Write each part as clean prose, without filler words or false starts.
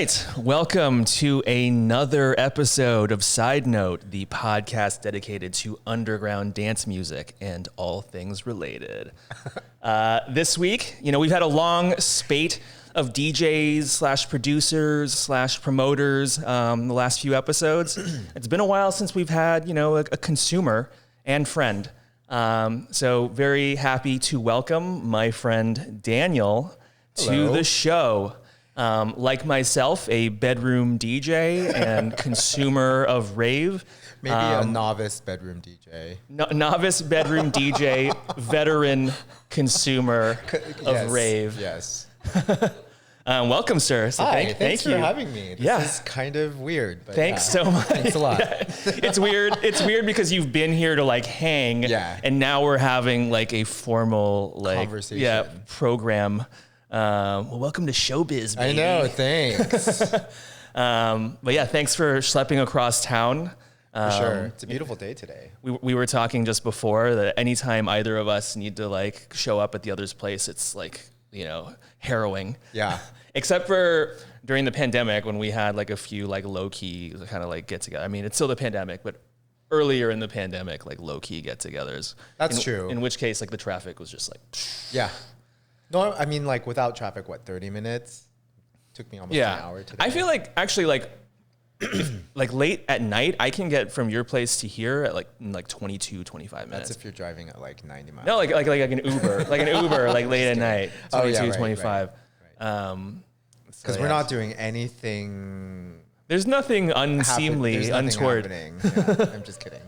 right. Welcome to another episode of Side Note, the podcast dedicated to underground dance music and all things related. This week, we've had a long spate of DJs slash producers slash promoters the last few episodes. It's been a while since we've had, a consumer and friend. So very happy to welcome my friend Daniel to the show. Like myself, a bedroom DJ and consumer of rave. Maybe a novice bedroom DJ. Novice bedroom DJ, veteran consumer of rave. Yes. Welcome, sir. So Hi, thank you for having me. This is kind of weird. But Thanks so much. Thanks a lot. It's weird. It's weird because you've been here to hang. Yeah. And now we're having a formal conversation. Program. Well, welcome to showbiz, baby. I know, thanks. But yeah, thanks for schlepping across town. For sure. It's a beautiful day today. We were talking just before that anytime either of us need to show up at the other's place, it's harrowing. Yeah. Except for during the pandemic when we had a few low key kind of get together. I mean, it's still the pandemic, but earlier in the pandemic, low key get togethers. That's true. In which case, the traffic was just yeah. No, I mean, without traffic, 30 minutes? Took me almost an hour today. I feel actually, late at night, I can get from your place to here at in 22, 25 minutes. That's if you're driving at 90 miles. No, like an Uber, late at night, 22, 25. Because we're not doing anything. There's nothing unseemly, untoward. Yeah, I'm just kidding.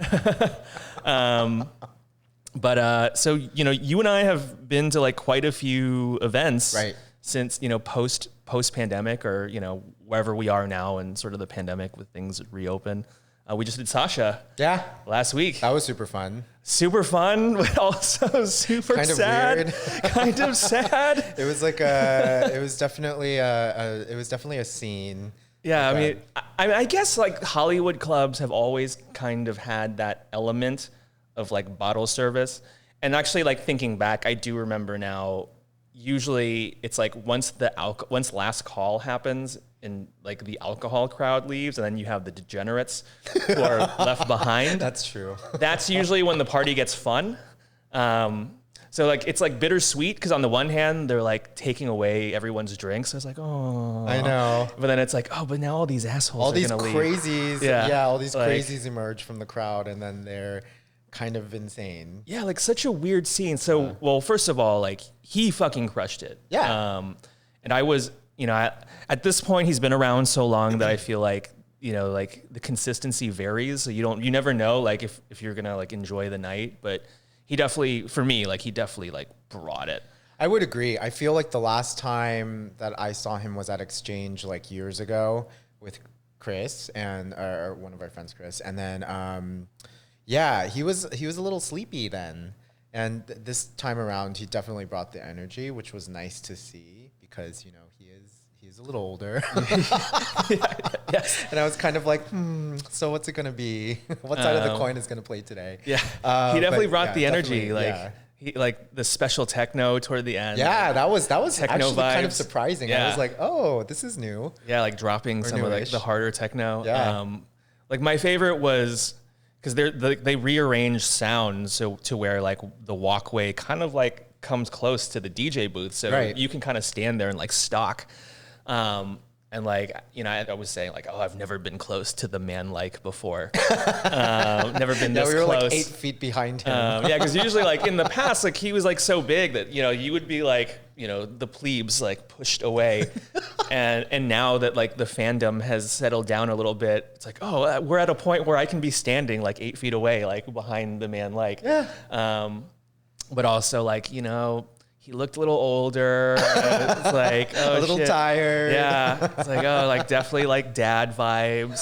But so you and I have been to quite a few events, right, since post pandemic or wherever we are now and sort of the pandemic with things reopen. We just did Sasha, last week. That was super fun. Super fun, but also super kind of sad. Weird. Kind of sad. It was it was definitely a scene. Yeah, I guess Hollywood clubs have always kind of had that element of bottle service. And actually thinking back, I do remember now, usually it's once last call happens and the alcohol crowd leaves and then you have the degenerates who are left behind. That's true. That's usually when the party gets fun. So it's bittersweet because on the one hand, they're taking away everyone's drinks. So it's oh. I know. But then it's but now all these assholes are going to leave. All these crazies. All these crazies emerge from the crowd and then they're kind of insane. Yeah, such a weird scene. So, well, first of all, he fucking crushed it. Yeah. And I was, at this point, he's been around so long that I feel the consistency varies. So you never know, if you're gonna enjoy the night. But he definitely, for me, he definitely brought it. I would agree. I feel the last time that I saw him was at Exchange years ago with Chris and or one of our friends, Chris, and then. Yeah, he was a little sleepy then. And this time around, he definitely brought the energy, which was nice to see because, he is a little older. Yes. And I was kind of so what's it going to be? What side of the coin is going to play today? Yeah. He definitely brought the energy. He the special techno toward the end. Yeah, that was techno actually vibes. Kind of surprising. Yeah. I was oh, this is new. Yeah, dropping some newish. of the harder techno. Yeah. My favorite was because they rearrange sound to where the walkway kind of comes close to the DJ booth, so you can kind of stand there and stalk. And I was saying I've never been close to the man before. Never been this we were close. 8 feet behind him. Yeah, because usually in the past he was so big that you would be the plebes pushed away, and now that the fandom has settled down a little bit, it's we're at a point where I can be standing 8 feet away behind the man but also he looked a little older. It's a little tired. Yeah, it's definitely dad vibes.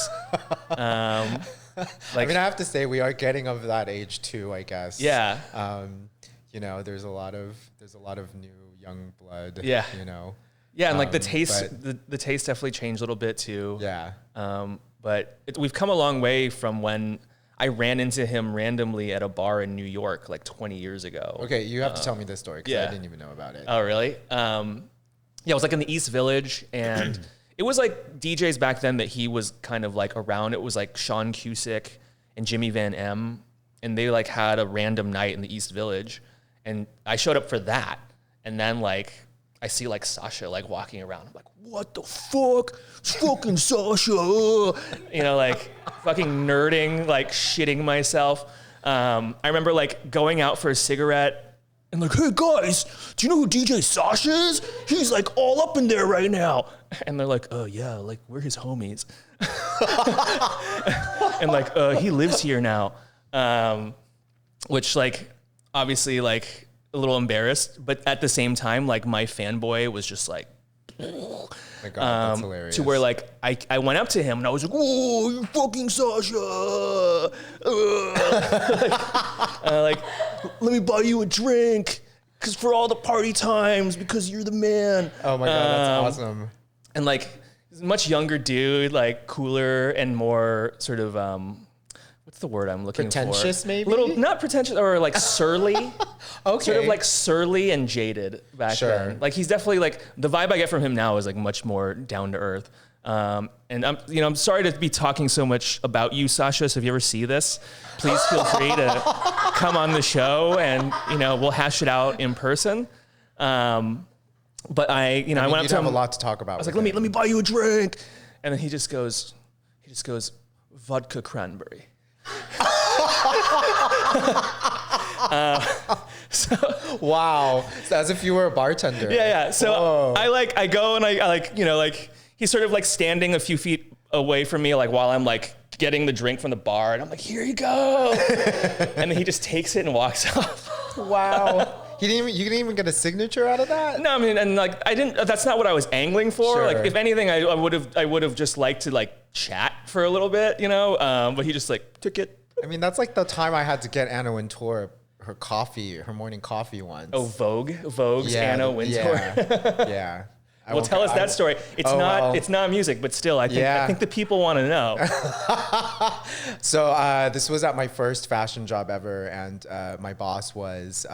I have to say we are getting of that age too, I guess. Yeah. There's a lot of new young blood. Yeah. Yeah, and the taste, the taste definitely changed a little bit too. Yeah. But we've come a long way from when I ran into him randomly at a bar in New York 20 years ago. Okay, you have to tell me this story because I didn't even know about it. Oh, really? Yeah, it was in the East Village, and it was like DJs back then that he was kind of like around. It was like Sean Cusick and Jimmy Van M, and they like had a random night in the East Village, and I showed up for that, and then like I see like Sasha like walking around. I'm like, what the fuck? It's fucking Sasha. You know, like fucking nerding, like shitting myself. I remember like going out for a cigarette and like, hey guys, do you know who DJ Sasha is? He's like all up in there right now. And they're like, oh yeah, like we're his homies. And like, he lives here now. Which like, obviously like a little embarrassed, but at the same time, like my fanboy was just like, my God, that's hilarious. to where like I went up to him and I was like, oh, you fucking Sasha. Like, let me buy you a drink because for all the party times, because you're the man. Oh my God, that's awesome. And like, he's a much younger dude, like cooler and more sort of, what's the word I'm looking for? Pretentious, maybe? Little, not pretentious, or like surly. Okay. Sort of like surly and jaded back then. Like he's definitely like, the vibe I get from him now is like much more down to earth. And I'm sorry to be talking so much about you, Sasha. So if you ever see this, please feel free to come on the show and, we'll hash it out in person. But I went up to him. Have a lot to talk about. I was like, let me buy you a drink. And then he just goes, vodka cranberry. Wow. So as if you were a bartender. Yeah. So I go and I he's sort of like standing a few feet away from me, like while I'm like getting the drink from the bar, and I'm like, here you go. And then he just takes it and walks off. Wow. You didn't even get a signature out of that? No, I mean, and like I didn't. That's not what I was angling for. Sure. Like, if anything, I would have just liked to like chat for a little bit, But he just like took it. I mean, that's like the time I had to get Anna Wintour her morning coffee once. Oh, Vogue's Anna Wintour. Yeah. Well, tell us that story. It's not music, but still, I think the people want to know. So this was at my first fashion job ever, and my boss was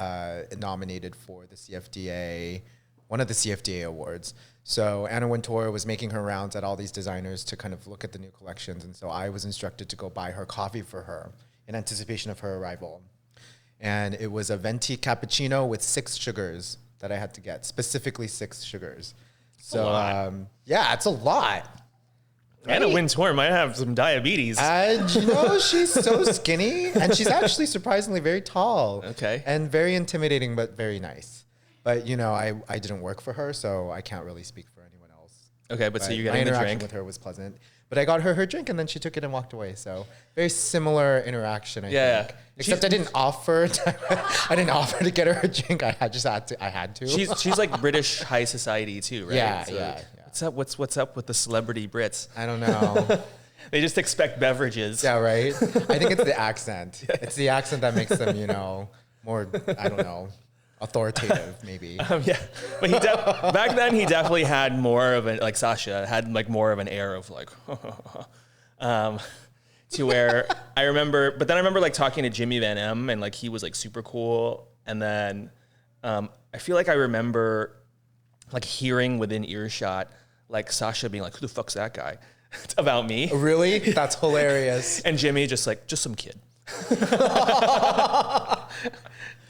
nominated for the CFDA, one of the CFDA awards. So Anna Wintour was making her rounds at all these designers to kind of look at the new collections, and so I was instructed to go buy her coffee for her in anticipation of her arrival. And it was a venti cappuccino with 6 sugars that I had to get, specifically 6 sugars. So, it's a lot. Right? Anna Wintour might have some diabetes. She's so skinny, and she's actually surprisingly very tall. Okay. And very intimidating, but very nice. But, I didn't work for her, so I can't really speak for anyone else. Okay, but so you got my the drink. My interaction with her was pleasant. But I got her drink, and then she took it and walked away. So very similar interaction, I think. Except I didn't offer to get her a drink. I had to. She's like British high society too, right? Yeah. What's up with the celebrity Brits? I don't know. They just expect beverages. Yeah, right. I think it's the accent. It's the accent that makes them, more, I don't know, authoritative maybe. But back then he definitely had more of like Sasha had like more of an air of like, to where I remember like talking to Jimmy Van M, and like he was like super cool, and then I feel like I remember like hearing within earshot like Sasha being like, who the fuck's that guy? About me. Really? That's hilarious. And Jimmy just some kid.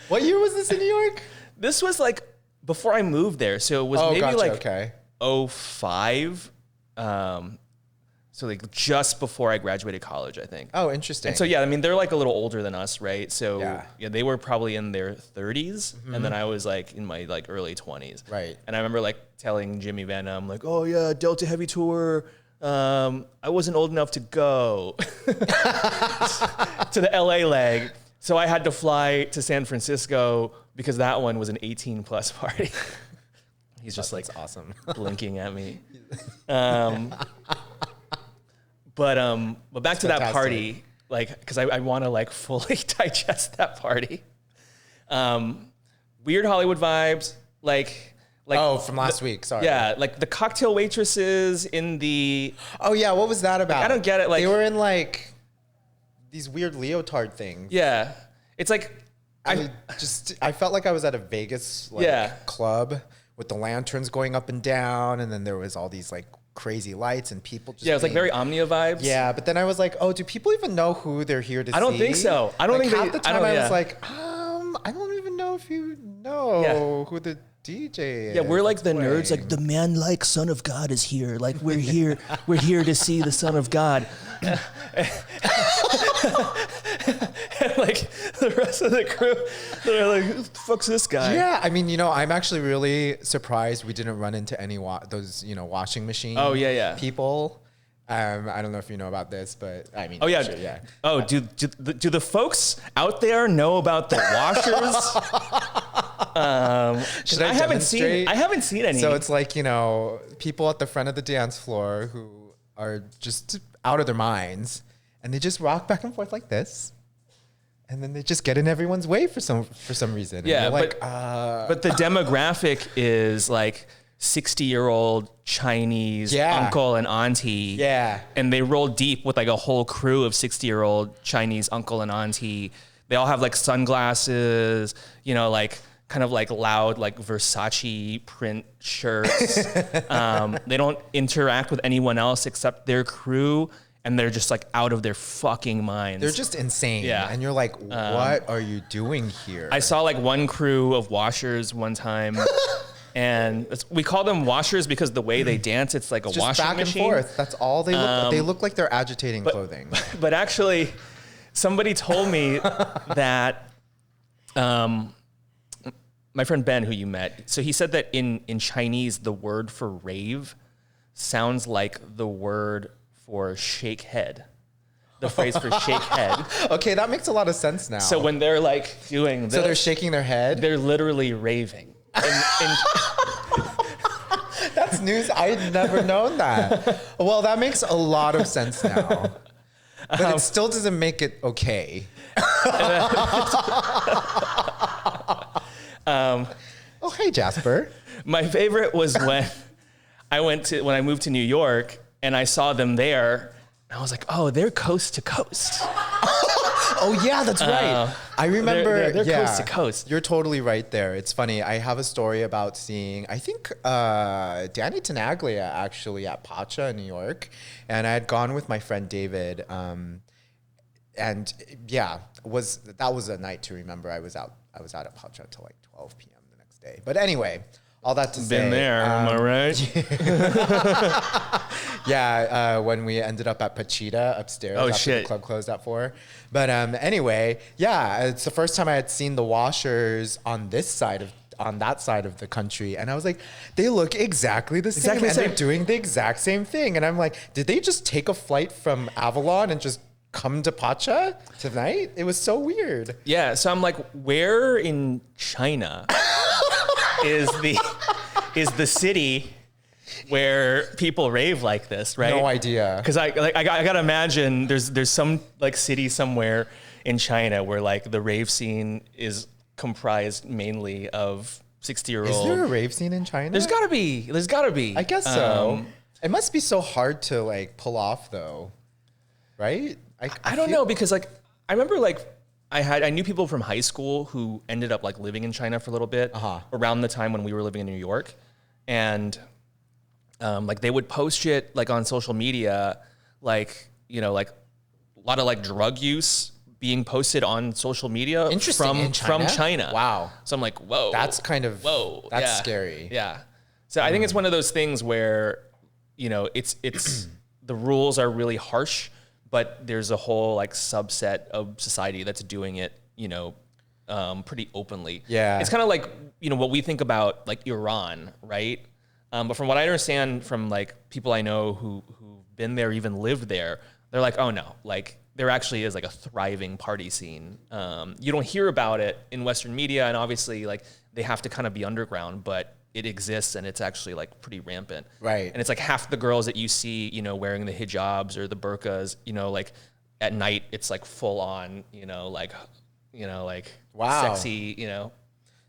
What year was this in New York? This was like before I moved there, so it was maybe 05. So like just before I graduated college, I think. Oh, interesting. And so I mean they're like a little older than us, right? So they were probably in their 30s, and then I was like in my like early 20s. Right. And I remember like telling Jimmy Van I'm like, oh yeah, Delta Heavy Tour. I wasn't old enough to go to the LA leg. So I had to fly to San Francisco because that one was an 18 plus party. He's just like awesome. blinking at me. But back to that party, like, cause I want to like fully digest that party. Weird Hollywood vibes, like from last week. Sorry. Yeah. Like the cocktail waitresses in the, oh yeah. What was that about? Like, I don't get it. Like they were in like these weird leotard things. Yeah. It's like, I felt like I was at a Vegas club with the lanterns going up and down. And then there was all these like crazy lights and people just Yeah, it was like very Omnia vibes. Yeah, but then I was like, oh, do people even know who they're here to see? I don't think so. I don't think half the time I yeah. was like, I don't even know if you know who the DJ is. Yeah, we're like the nerds, playing. like the man-like Son of God is here. Like we're here to see the Son of God. And like the rest of the crew, they're like, who the fuck's this guy? Yeah, I mean, I'm actually really surprised we didn't run into any those, washing machine people. I don't know if you know about this, but I mean, oh yeah, sure, yeah. Oh, do the folks out there know about the washers? Should I haven't seen any. So it's like, people at the front of the dance floor who are just out of their minds, and they just rock back and forth like this. And then they just get in everyone's way for some reason. Yeah, but the demographic is like 60-year-old Chinese uncle and auntie. Yeah. And they roll deep with like a whole crew of 60-year-old Chinese uncle and auntie. They all have like sunglasses, like kind of like loud, like Versace print shirts. They don't interact with anyone else except their crew. And they're just like out of their fucking minds. They're just insane. Yeah. And you're like, what are you doing here? I saw like one crew of washers one time. And we call them washers because the way they dance, it's like a just washing back machine. and forth. That's all they look. They look like they're agitating clothing. But actually, somebody told me that my friend Ben, who you met, so he said that in Chinese, the word for rave sounds like the word for shake head. The phrase for shake head. Okay, that makes a lot of sense now. So when they're like doing this, so they're shaking their head? They're literally raving. That's news. I'd never known that. Well, that makes a lot of sense now. But it still doesn't make it okay. Oh, hey, Jasper. My favorite was when I moved to New York and I saw them there. And I was like, oh, they're coast to coast. Oh, yeah, that's right. I remember. They're coast to coast. You're totally right there. It's funny. I have a story about seeing, I think, Danny Tenaglia actually at Pacha in New York. And I had gone with my friend David. And yeah, that was a night to remember. I was out at Pacha till like 12 p.m. the next day. But anyway, all that to say. Been there, am I right? Yeah, when we ended up at Pachita upstairs after the club closed at 4. But anyway, yeah, it's the first time I had seen the washers on that side of the country. And I was like, they look exactly the same. And they're doing the exact same thing. And I'm like, did they just take a flight from Avalon and just come to Pacha tonight? It was so weird. Yeah, so I'm like, where in China is the city where people rave like this, right? No idea. Because I gotta imagine there's some like city somewhere in China where like the rave scene is comprised mainly of 60-year-old. Is there a rave scene in China? There's gotta be. I guess so. It must be so hard to like pull off though, right? I don't know, because like I remember like I knew people from high school who ended up like living in China for a little bit around the time when we were living in New York, and like they would post shit like on social media, like like a lot of like drug use being posted on social media from China. Wow. So I'm like, whoa, that's scary. Yeah. So I think it's one of those things where it's the rules are really harsh, but there's a whole like subset of society that's doing it, pretty openly. Yeah. It's kind of like, what we think about like Iran, right? But from what I understand from like people I know who've been there, even lived there, they're like, oh no, like there actually is like a thriving party scene. You don't hear about it in Western media, and obviously like they have to kind of be underground, but it exists and it's actually like pretty rampant. Right. And it's like half the girls that you see, wearing the hijabs or the burqas, like at night it's like full on, like wow, sexy,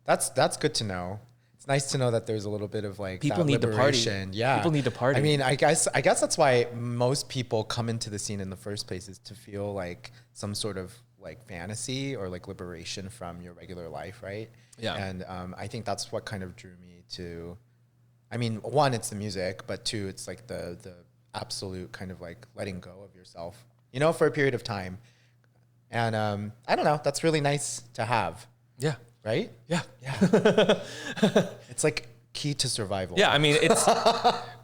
That's good to know. It's nice to know that there's a little bit of like people need liberation. to party. Yeah. People need to party. I mean, I guess that's why most people come into the scene in the first place, is to feel like some sort of like fantasy or like liberation from your regular life, right? Yeah. And I think that's what kind of drew me to I mean, one, it's the music, but two, it's like the absolute kind of like letting go of yourself, you know, for a period of time. And I don't know, that's really nice to have. Yeah. Right? Yeah. Yeah. It's like key to survival. Yeah, I mean, it's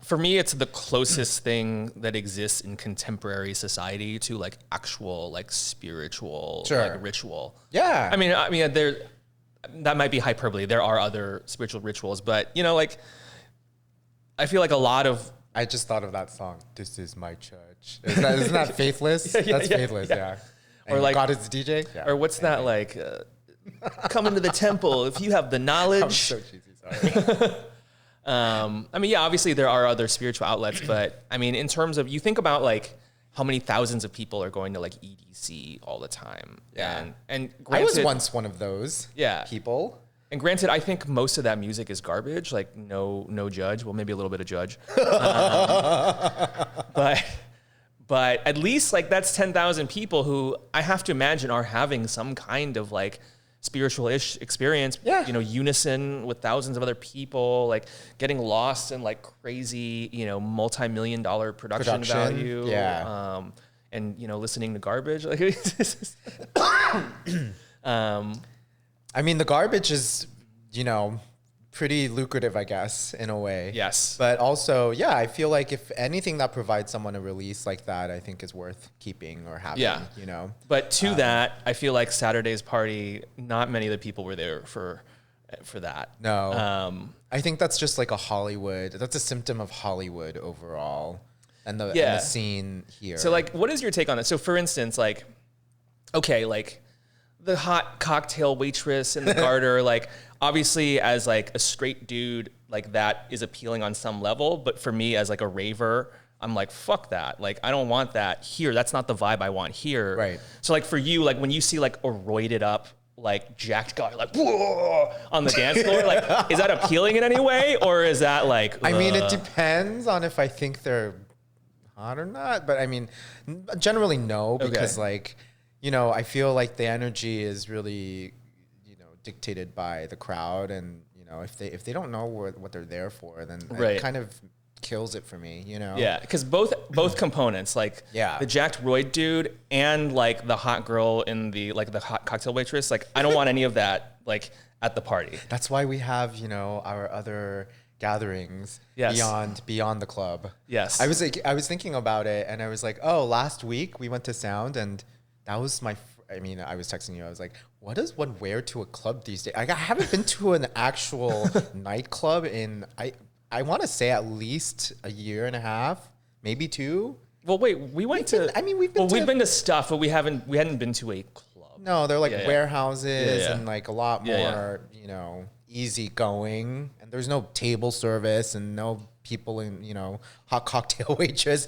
for me, it's the closest thing that exists in contemporary society to like actual like spiritual like ritual. Yeah. I mean, there that might be hyperbole. There are other spiritual rituals, but you know, like I feel like a lot of I just thought of that song. This is my church. Isn't that Faithless? That's Faithless. Yeah. Or like God is DJ. Yeah. Or what's that like? Come into the temple if you have the knowledge. I'm so cheesy. Sorry. I mean, yeah, obviously there are other spiritual outlets, but I mean, in terms of, you think about like how many thousands of people are going to like EDC all the time. Yeah. And granted, I was once one of those people. And granted, I think most of that music is garbage, like no judge. Well, maybe a little bit of judge. But at least like that's 10,000 people who I have to imagine are having some kind of like spiritual-ish experience, you know, unison with thousands of other people, like getting lost in like crazy, you know, multi-million-dollar production value. Yeah. And, you know, listening to garbage. Like, I mean, the garbage is, you know, pretty lucrative, I guess, in a way. Yes. But also, yeah, I feel like if anything that provides someone a release like that, I think is worth keeping or having, you know. But to that, I feel like Saturday's party, not many of the people were there for that. No. I think that's just like that's a symptom of Hollywood overall and the scene here. So like, what is your take on it? So for instance, like, okay, like the hot cocktail waitress in the garter, like obviously as like a straight dude, like that is appealing on some level. But for me as like a raver, I'm like, fuck that. Like, I don't want that here. That's not the vibe I want here. Right. So like for you, like when you see like a roided up, like jacked guy, like whoa on the dance floor, like, is that appealing in any way? Or is that like, I mean, it depends on if I think they're hot or not. But I mean, generally no, because like, you know, I feel like the energy is really, you know, dictated by the crowd, and you know, if they don't know what they're there for, then it kind of kills it for me, you know. Yeah, because both components, like the jacked roid dude and like the hot girl in the like the hot cocktail waitress, like I don't want any of that like at the party. That's why we have, you know, our other gatherings beyond the club. Yes. I was thinking about it, and I was like, oh, last week we went to Sound, and that was I was texting you. I was like, what does one wear to a club these days? I haven't been to an actual nightclub in, I want to say at least a year and a half, maybe 2. Well, wait, we've been to stuff, but we hadn't been to a club. No, they're like warehouses and like a lot more, you know, easy going. And there's no table service and no people in, you know, hot cocktail waitress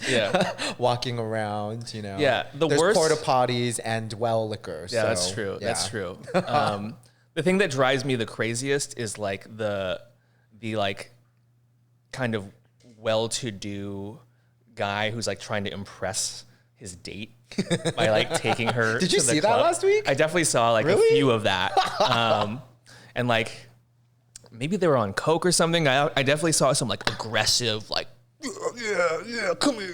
walking around, you know. Yeah, there's porta potties and well liquor. Yeah, so, that's true. Yeah. That's true. The thing that drives me the craziest is like the like kind of well-to-do guy who's like trying to impress his date by like taking her. Did you see club. That last week? I definitely saw like a few of that. And like, maybe they were on coke or something. I definitely saw some like aggressive, like, yeah, come here,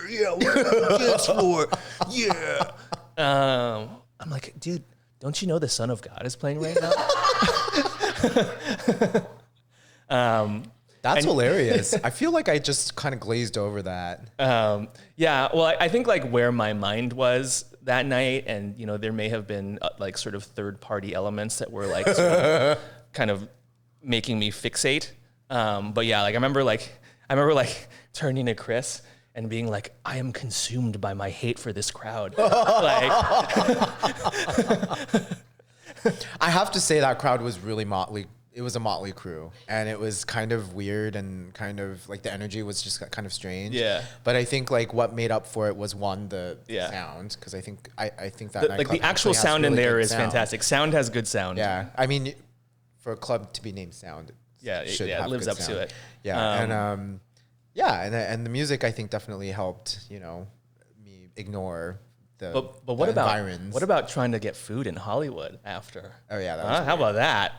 dance floor, I'm like, dude, don't you know the Son of God is playing right now? That's hilarious. I feel like I just kind of glazed over that. Yeah, well, I think like where my mind was that night, and you know, there may have been like sort of third-party elements that were like sort of kind of making me fixate. But yeah, like I remember turning to Chris and being like, I am consumed by my hate for this crowd. Like, I have to say that crowd was really motley. It was a motley crew, and it was kind of weird, and kind of like the energy was just kind of strange. Yeah. But I think like what made up for it was the sound, because I think that like the actual sound in there is fantastic. Sound has good sound. Yeah. I mean, for a club to be named Sound, it lives up to it. Yeah. And the music I think definitely helped, you know, me ignore the but what about environs. What about trying to get food in Hollywood after? Oh yeah, that was how about that?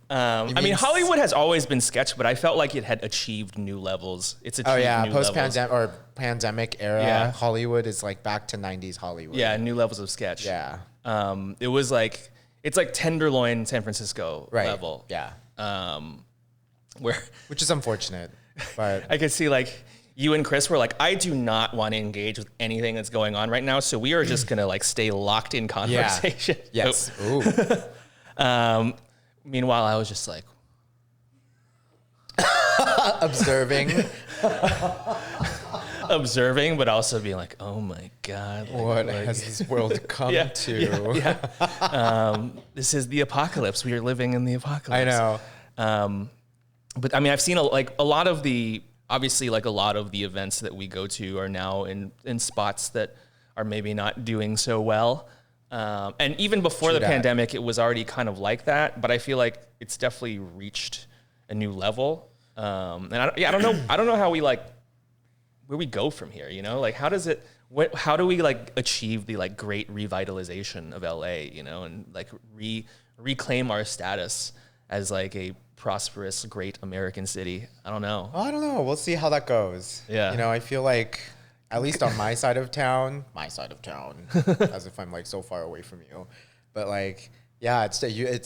I mean, Hollywood has always been sketch, but I felt like it had achieved new levels. It's achieved new post-pandemic or pandemic era. Yeah. Hollywood is like back to 90s Hollywood. Yeah, new levels of sketch. Yeah. It was like it's like Tenderloin San Francisco level. Yeah. Which is unfortunate, but I could see like you and Chris were like, I do not want to engage with anything that's going on right now, so we are just gonna like stay locked in conversation. Yeah. Yes. Ooh. Meanwhile, I was just like observing, but also being like, oh my God. What has this world come to? Yeah. This is the apocalypse. We are living in the apocalypse. I know. But I mean, I've seen a lot of the events that we go to are now in spots that are maybe not doing so well. And even before the pandemic, it was already kind of like that, but I feel like it's definitely reached a new level. And I don't know how where we go from here, you know, like how do we like achieve the like great revitalization of LA, you know, and like reclaim our status as like a prosperous, great American city. I don't know. We'll see how that goes. Yeah. You know, I feel like at least on my side of town, as if I'm like so far away from you, but like, yeah,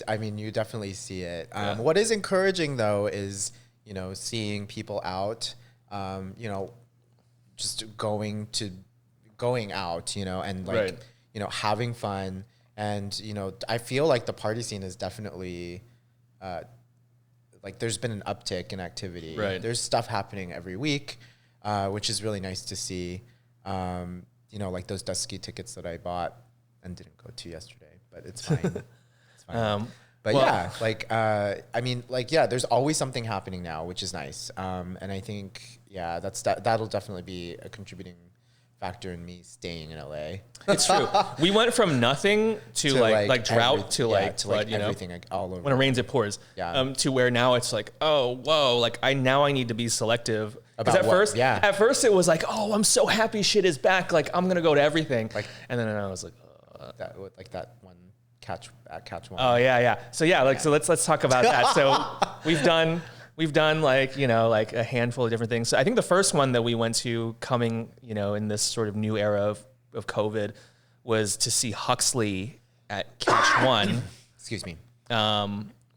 I mean, you definitely see it. What is encouraging though is, you know, seeing people out, you know, just going out, you know, and like, you know, having fun. And, you know, I feel like the party scene is definitely, like there's been an uptick in activity. Right. There's stuff happening every week, which is really nice to see. You know, like those Dusky tickets that I bought and didn't go to yesterday, but it's fine. It's fine. But yeah, like, I mean, like, yeah, there's always something happening now, which is nice. And I think, yeah, that'll definitely be a contributing factor in me staying in LA. It's true. We went from nothing to like drought to like flood, you know, everything like all over. When it rains, it pours. Yeah. To where now it's like, oh, whoa, like I need to be selective. Because at first it was like, oh, I'm so happy shit is back. Like I'm gonna go to everything. Like, and then I was like, that one catch one. Oh yeah. So so let's talk about that. So we've done like, you know, like a handful of different things. So I think the first one that we went to coming, you know, in this sort of new era of COVID was to see Huxley at Catch One. Excuse me.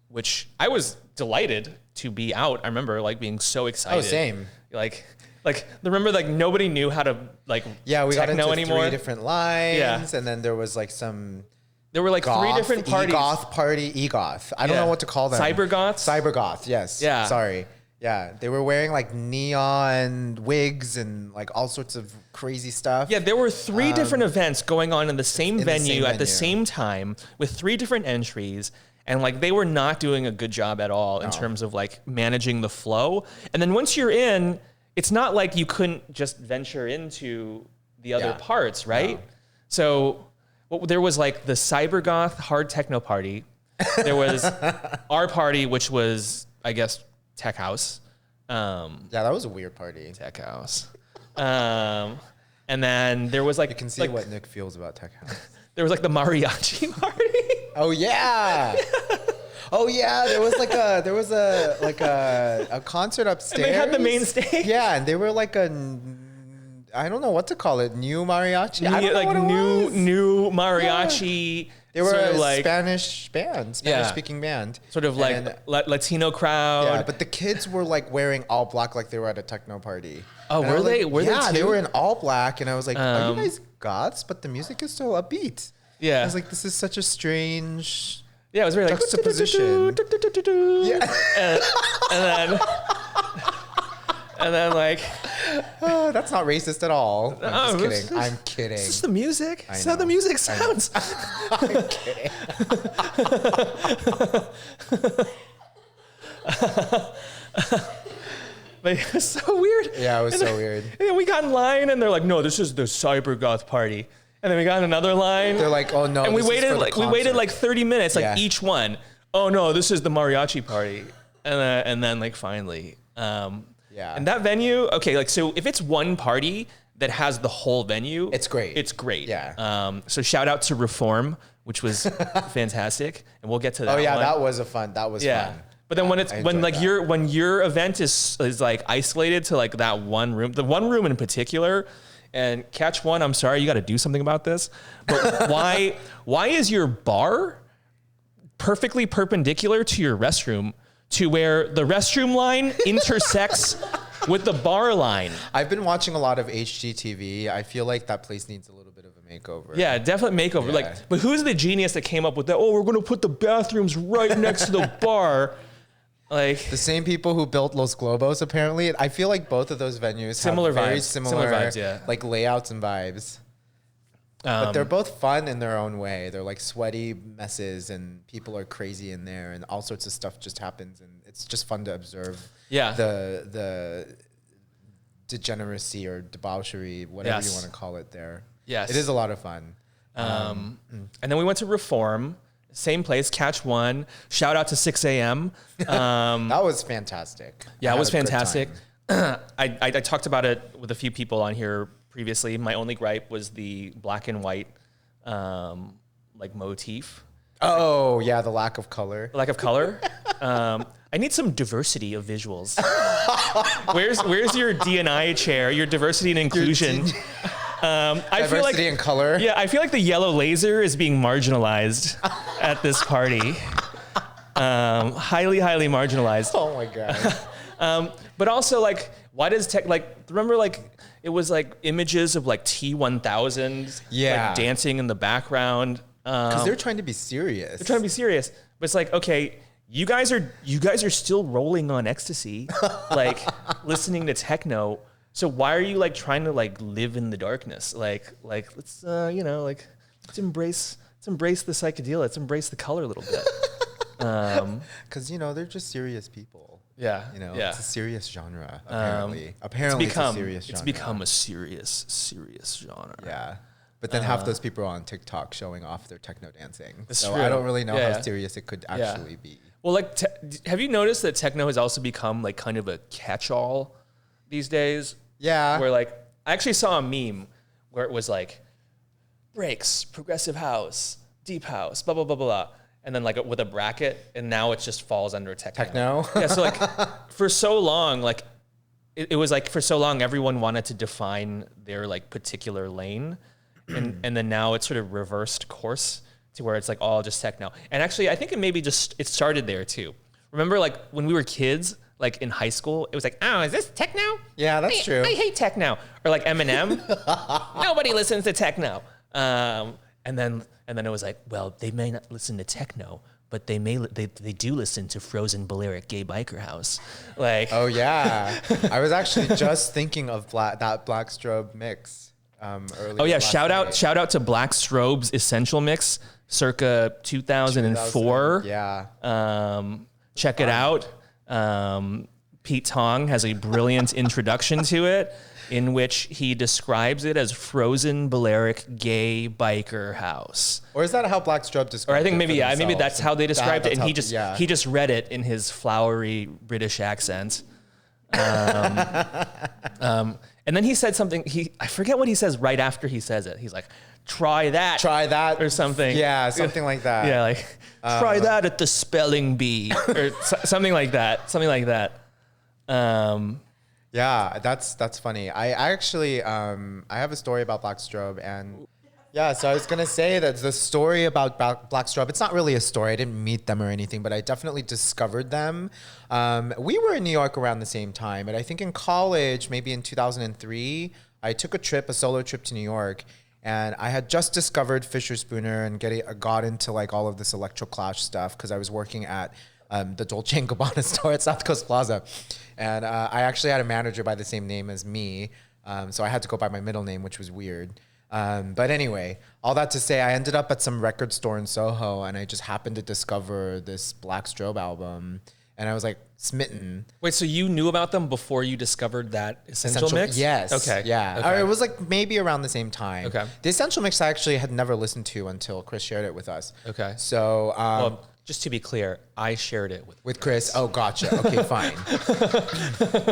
Which I was delighted to be out. I remember like being so excited. Oh, same. Like remember like nobody knew how to like we got into anymore. 3 different lines, and then there was like some. There were like goth, 3 different parties. E-goth. I don't know what to call them. Cybergoth, yes. Yeah. Sorry. Yeah. They were wearing like neon wigs and like all sorts of crazy stuff. Yeah, there were 3 different events going on in the same venue at the same time with 3 different entries. And like they were not doing a good job at all in terms of like managing the flow. And then once you're in, it's not like you couldn't just venture into the other parts, right? No. So there was like the Cybergoth hard techno party. There was our party, which was, I guess, tech house. Yeah, that was a weird party. Tech house. And then there was like... You can see what Nick feels about tech house. There was like the mariachi party. Oh yeah. Oh yeah, there was a concert upstairs. And they had the main stage. Yeah, and they were like I don't know what to call it, new mariachi. I don't know what it was. New mariachi. Yeah. They were a Spanish speaking band. Sort of like Latino crowd. Yeah, but the kids were like wearing all black like they were at a techno party. Oh, and were they? Yeah, they were in all black, and I was like, are you guys goths? But the music is so upbeat. Yeah. I was like, this is such a strange it was very like juxtaposition. Yeah. And then like that's not racist at all. I'm just kidding. I'm kidding. It's just the music. It's how the music sounds. I'm kidding. But it was so weird. Yeah, it was so weird. And then we got in line and they're like, no, this is the Cybergoth party. And then we got in another line. They're like, oh no. And we waited like 30 minutes, like each one. Oh no, this is the mariachi party. And then like finally. Yeah. And that venue, okay, like so if it's one party that has the whole venue, it's great. It's great. Yeah. So shout out to Reform, which was fantastic, and we'll get to that. Oh yeah, one. that was fun. But then when your event is like isolated to like that one room, the one room in particular, and Catch One, I'm sorry, you got to do something about this. But why is your bar perfectly perpendicular to your restroom, to where the restroom line intersects with the bar line? I've been watching a lot of HGTV. I feel like that place needs a little bit of a makeover. Yeah, definitely makeover. Yeah. Like, but who's the genius that came up with that? Oh, we're going to put the bathrooms right next to the bar. Like the same people who built Los Globos, apparently. I feel like both of those venues have very similar vibes, yeah. like layouts and vibes. But they're both fun in their own way. They're like sweaty messes, and people are crazy in there, and all sorts of stuff just happens, and it's just fun to observe. Yeah. The degeneracy or debauchery, whatever you want to call it. There. Yes. It is a lot of fun. And then we went to Reform, same place, Catch One. Shout out to 6 a.m. That was fantastic. Yeah, I it was had a good fantastic. time. I talked about it with a few people on here previously. My only gripe was the black and white like motif. Oh yeah, the lack of color. Lack of color. I need some diversity of visuals. Where's your D&I chair? Your diversity and inclusion. I feel like in color. Yeah, I feel like the yellow laser is being marginalized at this party. Highly marginalized. Oh my god. But also, like, why does remember, like, it was like images of like T1000 like dancing in the background. Because they're trying to be serious. They're trying to be serious, but it's like, okay, you guys are still rolling on ecstasy, like listening to techno. So why are you like trying to like live in the darkness? Like let's let's embrace the psychedelia. Let's embrace the color a little bit. Because they're just serious people. Yeah, it's a serious genre. Apparently, it's a serious genre. It's become a serious genre. Yeah. But then half those people are on TikTok showing off their techno dancing. So true. I don't really know how serious it could actually be. Well, like, have you noticed that techno has also become like kind of a catch-all these days? Yeah. Where like, I actually saw a meme where it was like, breaks, progressive house, deep house, blah, blah, blah, blah. And then like with a bracket, and now it just falls under techno. Yeah, so like for so long, like it was like for so long, everyone wanted to define their like particular lane. And then now it's sort of reversed course to where it's like all just techno. And actually, I think it started there too. Remember, like when we were kids, like in high school, it was like, oh, is this techno? Yeah, that's true. I hate techno. Or like Eminem, nobody listens to techno. And then it was like, well, they may not listen to techno, but they do listen to Frozen Balearic Gay Biker House. Like, oh yeah, I was actually just thinking of that Black Strobe mix. Oh yeah, shout out to Black Strobe's Essential Mix, circa 2004. Yeah. Check it out. Pete Tong has a brilliant introduction to it, in which he describes it as Frozen Balearic Gay Biker House. Or is that how Black Strobe described it? Or I think maybe that's how they described it, and he just read it in his flowery British accent. And then he said something, I forget what he says right after he says it. He's like, try that. Or something. Yeah, something like that. Yeah, like, try that at the spelling bee. Or something like that. Yeah, that's funny. I actually, I have a story about Black Strobe, and yeah, so I was gonna say that the story about Black Strobe, it's not really a story. I didn't meet them or anything, but I definitely discovered them. We were in New York around the same time, and I think in college, maybe in 2003, I took a solo trip to New York, and I had just discovered Fisher Spooner and got into like all of this electroclash stuff because I was working at the Dolce & Gabbana store at South Coast Plaza, and I actually had a manager by the same name as me, so I had to go by my middle name, which was weird. But anyway, all that to say, I ended up at some record store in Soho, and I just happened to discover this Black Strobe album, and I was like smitten. Wait, so you knew about them before you discovered that Essential Mix? Yes. Okay. Yeah. Okay. Or it was like maybe around the same time. Okay. The Essential Mix I actually had never listened to until Chris shared it with us. Okay. So well, just to be clear, I shared it with Chris. Oh, gotcha. Okay, fine.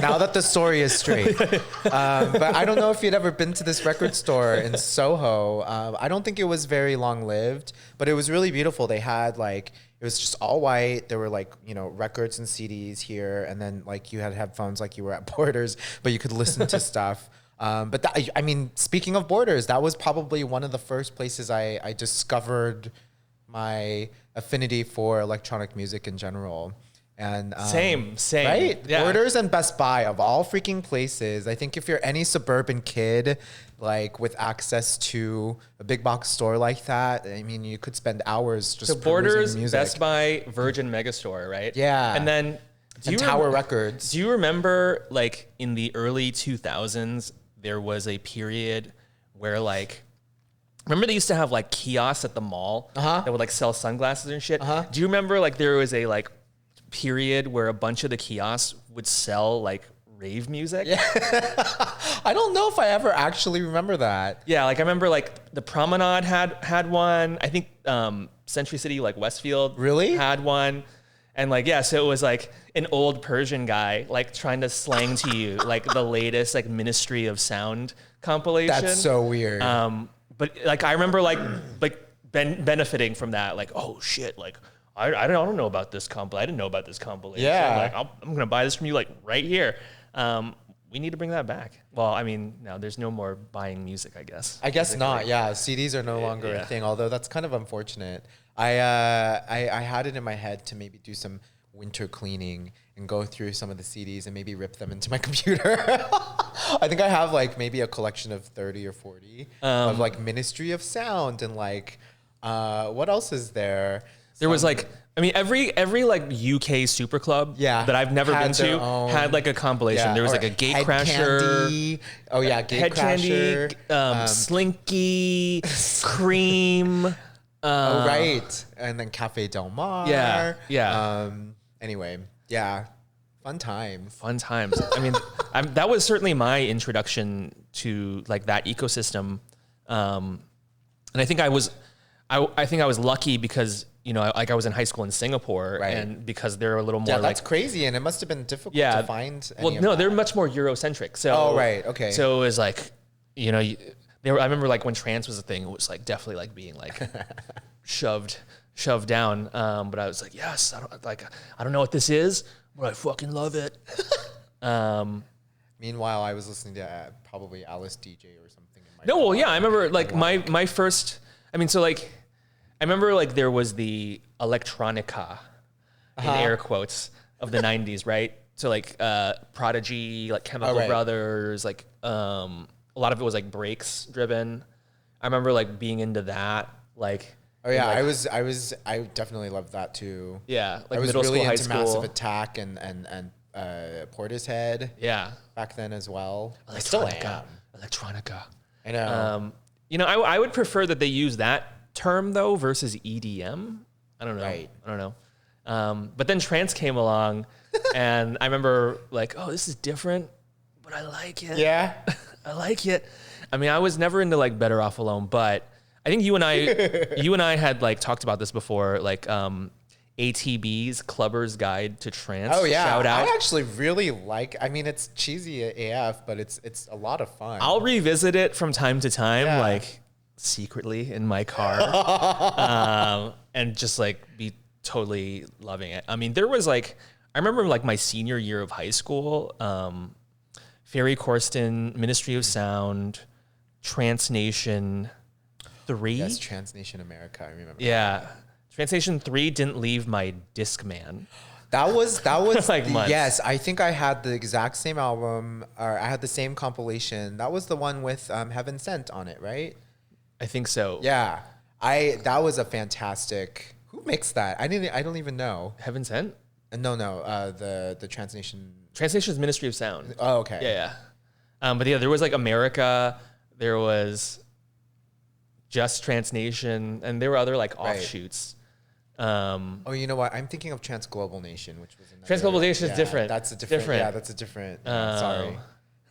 Now that the story is straight. But I don't know if you'd ever been to this record store in Soho. I don't think it was very long lived, but it was really beautiful. They had like, it was just all white. There were like, you know, records and CDs here. And then like you had headphones like you were at Borders, but you could listen to stuff. But that, I mean, speaking of Borders, that was probably one of the first places I discovered my affinity for electronic music in general. And same, right? Yeah. Borders and Best Buy, of all freaking places. I think if you're any suburban kid, like with access to a big box store like that, I mean, you could spend hours just perusing Borders, music. Best Buy, Virgin Megastore, right? Yeah. And then Tower Records. Do you remember like in the early 2000s, there was a period where like, remember they used to have like kiosks at the mall that would like sell sunglasses and shit? Do you remember like there was a like period where a bunch of the kiosks would sell like rave music? Yeah. I don't know if I ever actually remember that. Yeah, like I remember like the Promenade had one. I think Century City, like Westfield, really had one. And like, yeah, so it was like an old Persian guy like trying to slang to you like the latest like Ministry of Sound compilation. That's so weird. But like I remember like benefiting from that. Like, oh shit, like I don't know about this I didn't know about this compilation. Yeah. Like I'm gonna buy this from you like right here. We need to bring that back. Well, I mean, no, there's no more buying music, I guess. I guess not. Yeah, CDs are no longer a thing. Although that's kind of unfortunate. I had it in my head to maybe do some winter cleaning and go through some of the CDs and maybe rip them into my computer. I think I have like maybe a collection of 30 or 40 of like Ministry of Sound and like what else is there? There was like, I mean, every like UK super club that I've never been to had like a compilation. Yeah. There was like a Gatecrasher. Candy. Oh yeah, Head Candy, Slinky, Cream. Oh right, and then Cafe Del Mar. Yeah. Anyway, yeah, fun times. I mean, that was certainly my introduction to like that ecosystem, and I think I was lucky because you know I was in high school in Singapore, and because they're a little more that's like crazy, and it must have been difficult to find. They're much more Eurocentric. So okay. So it was like, you know, I remember like when trance was a thing, it was like definitely like being like shoved down. But I was like, yes, I don't know what this is, but I fucking love it. Meanwhile, I was listening to probably Alice DJ or something. I remember like my first. I mean, so like, I remember like there was the electronica, in air quotes, of the 90s, right? So like Prodigy, like Chemical Brothers, like a lot of it was like breaks driven. I remember like being into that, like. Oh yeah, like, I definitely loved that too. Yeah, like I was middle really school, high into school. Massive Attack and Portishead. Yeah, back then as well. I still am. Electronica. I know. You know, I would prefer that they use that term though versus EDM. I don't know. Right. I don't know. But then trance came along, and I remember like, oh, this is different, but I like it. Yeah, I like it. I mean, I was never into like Better Off Alone, but I think you and I had like talked about this before, like ATB's Clubber's Guide to Trance. Oh yeah, shout out. I actually really like. I mean, it's cheesy AF, but it's a lot of fun. I'll revisit it from time to time, like secretly in my car, and just like be totally loving it. I mean, there was like, I remember like my senior year of high school, Ferry Corsten, Ministry of Sound, Trance Nation 3. Yes, Trance Nation America. I remember. Yeah. Trance Nation 3 didn't leave my Discman. That was like months. Yes, I think I had the exact same album, or I had the same compilation. That was the one with Heaven Sent on it, right? I think so. Yeah. That was a fantastic. Who mixed that? I don't even know. Heaven Sent? No, the Trance Nation. Trance Nation's Ministry of Sound. Oh, okay. Yeah. But yeah, there was like America, there was just Trance Nation, and there were other like offshoots. Oh, you know what? I'm thinking of Trance Global Nation, which was another, Trance Global Nation is different. That's a different. Yeah, that's a different. Sorry.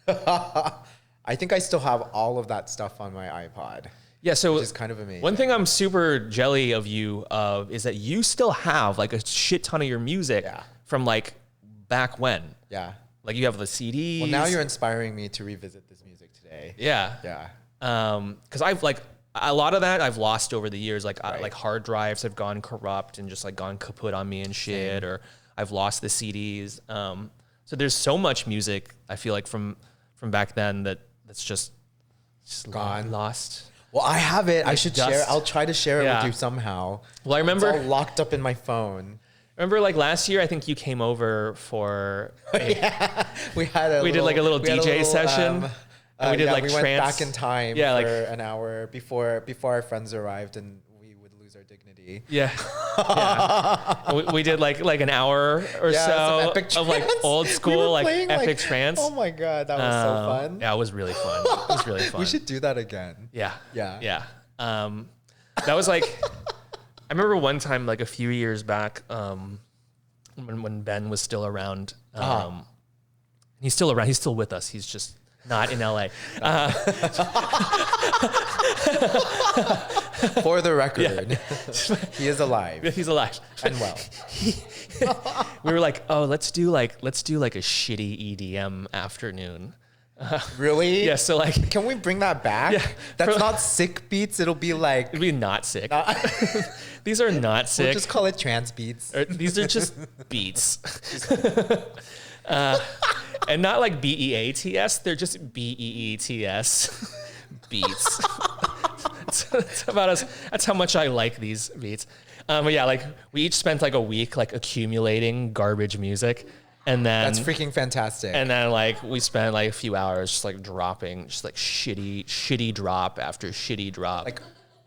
I think I still have all of that stuff on my iPod. Yeah, so which is kind of amazing. One thing I'm super jelly of you of is that you still have like a shit ton of your music from like back when. Yeah. Like you have the CDs. Well, now you're inspiring me to revisit this music today. Yeah. Yeah. Because I've like a lot of that I've lost over the years. Like like hard drives have gone corrupt and just like gone kaput on me and shit. Or I've lost the CDs. So there's so much music I feel like from back then that's just gone, lost. Well, I have it. Like I should dust. share. I'll try to share it with you somehow. Well, I remember it's all locked up in my phone. Remember, like last year, I think you came over for we did like a little DJ session. And we did like we trance. went back in time for like an hour before our friends arrived and we would lose our dignity. Yeah, we did like an hour or so of like old school like epic trance. Oh my god, that was so fun. Yeah, it was really fun. It was really fun. We should do that again. Yeah. That was like. I remember one time, like a few years back, when Ben was still around. He's still around. He's still with us. He's just not in LA. For the record, he is alive. He's alive and well. We were like, oh, let's do like a shitty EDM afternoon. Really? Yeah. So like, can we bring that back? Yeah, that's not sick beats. It'll be not sick. These are not sick. We'll just call it trance beats. These are just beats. And not like BEATS. They're just BEETS beats. That's about us. That's how much I like these beats. But yeah, like we each spent like a week like accumulating garbage music. And then that's freaking fantastic. And then like we spent like a few hours just like dropping just like shitty drop after shitty drop. Like,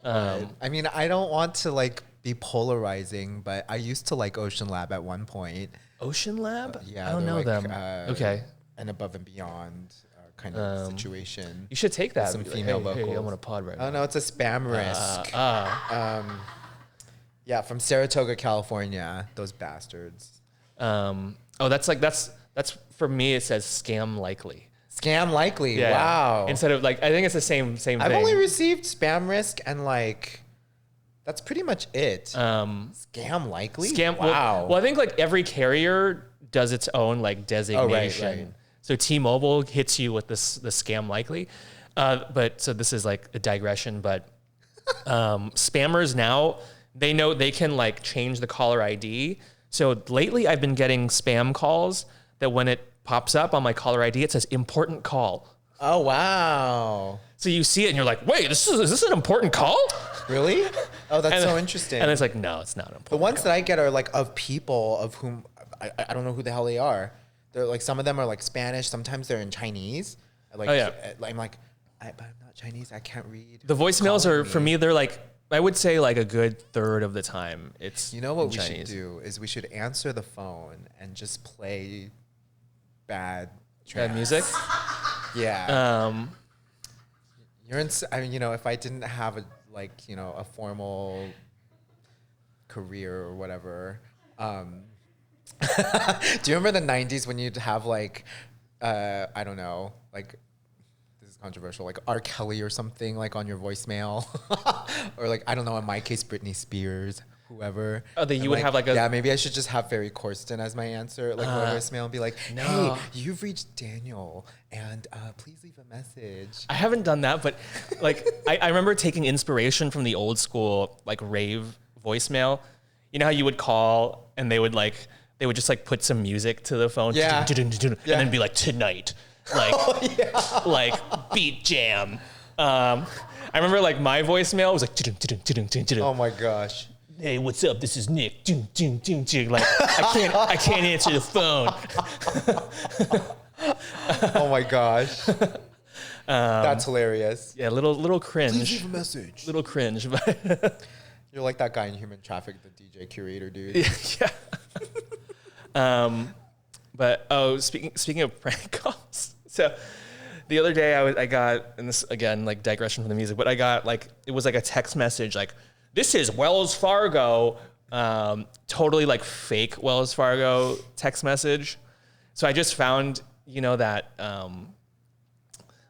I mean, I don't want to like be polarizing, but I used to like Ocean Lab at one point. Ocean Lab? Yeah, I don't know like, them. Okay. An Above and Beyond kind of situation. You should take that. Some female vocals. Hey, I want a pod right now. Oh no, it's a spam risk. Yeah, from Saratoga, California. Those bastards. That's for me. It says scam likely. Scam likely. Yeah. Wow. Instead of like, I think it's the same thing. I've only received spam risk and like, that's pretty much it. Scam likely. Wow. Well, I think like every carrier does its own like designation. Oh, right. So T-Mobile hits you with the scam likely. But so this is like a digression, but spammers now, they know they can like change the caller ID. So lately I've been getting spam calls that when it pops up on my caller ID, it says important call. Oh, wow. So you see it and you're like, wait, is this an important call? Really? Oh, that's so interesting. And it's like, no, it's not important. The ones that I get are like of people of whom I don't know who the hell they are. They're like, some of them are like Spanish. Sometimes they're in Chinese. Like, I'm like, but I'm not Chinese. I can't read. The voicemails are, for me, they're like, I would say like a good third of the time it's You know what we should do is we should answer the phone and just play bad music. Yeah. I mean, you know, if I didn't have a formal career or whatever, do you remember the 90s when you'd have like, I don't know, like, this is controversial, like R. Kelly or something like on your voicemail or like, I don't know, in my case, Britney Spears, whoever. Oh, that you would have like a... Yeah, maybe I should just have Ferry Corsten as my answer, like my voicemail, and be like, hey, you've reached Daniel, and please leave a message. I haven't done that, but like, I remember taking inspiration from the old school, like rave voicemail. You know how you would call and they would just like put some music to the phone, and then be like, tonight, like, like beat jam. I remember like my voicemail was like, oh my gosh. Hey, what's up? This is Nick. Like, I can't answer the phone. Oh my gosh. That's hilarious. Yeah, little cringe. Please leave a message. Little cringe, but you're like that guy in Human Traffic, the DJ curator dude. Yeah. But speaking of prank calls, so the other day I got, and this again like digression from the music, but I got like, it was like a text message like, this is Wells Fargo, totally like fake Wells Fargo text message. So I just found, you know, that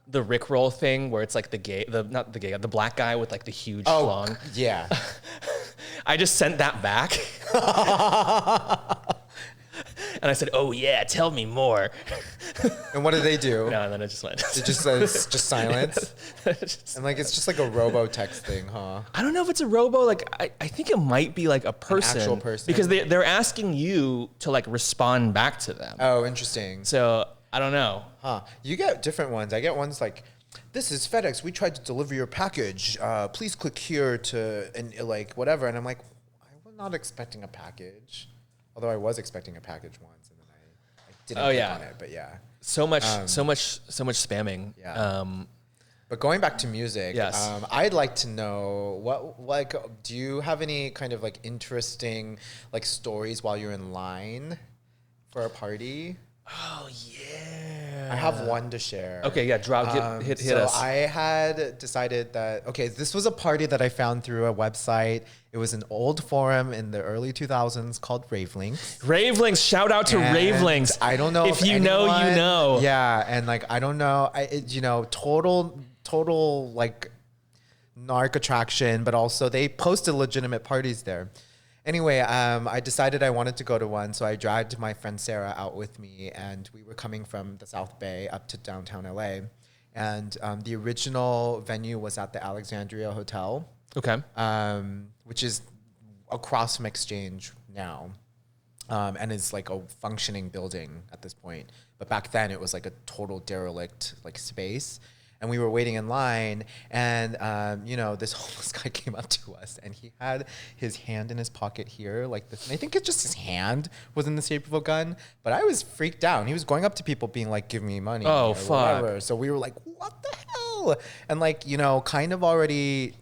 the Rickroll thing where it's like the black guy with like the huge Oh, schlong. yeah. I just sent that back. And I said, "Oh yeah, tell me more." And what did they do? No, and then it just went. It just says just silence. And like it's just like a robo text thing, huh? I don't know if it's a robo. Like I think it might be like a person, actual person? because they're asking you to like respond back to them. Oh, interesting. So I don't know. Huh? You get different ones. I get ones like, "This is FedEx. We tried to deliver your package. Please click here to," and like whatever. And I'm like, I was not expecting a package. Although I was expecting a package once, and then I didn't click on it. But yeah, so much spamming. Yeah. But going back to music, yes. I'd like to know do you have any kind of like interesting like stories while you're in line for a party? Oh yeah. I have one to share. Okay, yeah, hit so us. I had decided that, this was a party that I found through a website. It was an old forum in the early 2000s called Ravelinks. Ravelinks, shout out to Ravelinks. I don't know if you know, you know. Yeah, and like I don't know, total like narc attraction, but also they posted legitimate parties there. Anyway, I decided I wanted to go to one, so I dragged my friend Sarah out with me, and we were coming from the South Bay up to downtown LA. And the original venue was at the Alexandria Hotel. Okay. Which is across from Exchange now, and is like a functioning building at this point. But back then, it was like a total derelict like space. And we were waiting in line, and this homeless guy came up to us, and he had his hand in his pocket here, like this. And I think it's just his hand was in the shape of a gun. But I was freaked out. He was going up to people, being like, "Give me money." Oh, fuck! Whatever. So we were like, "What the hell?" And like kind of already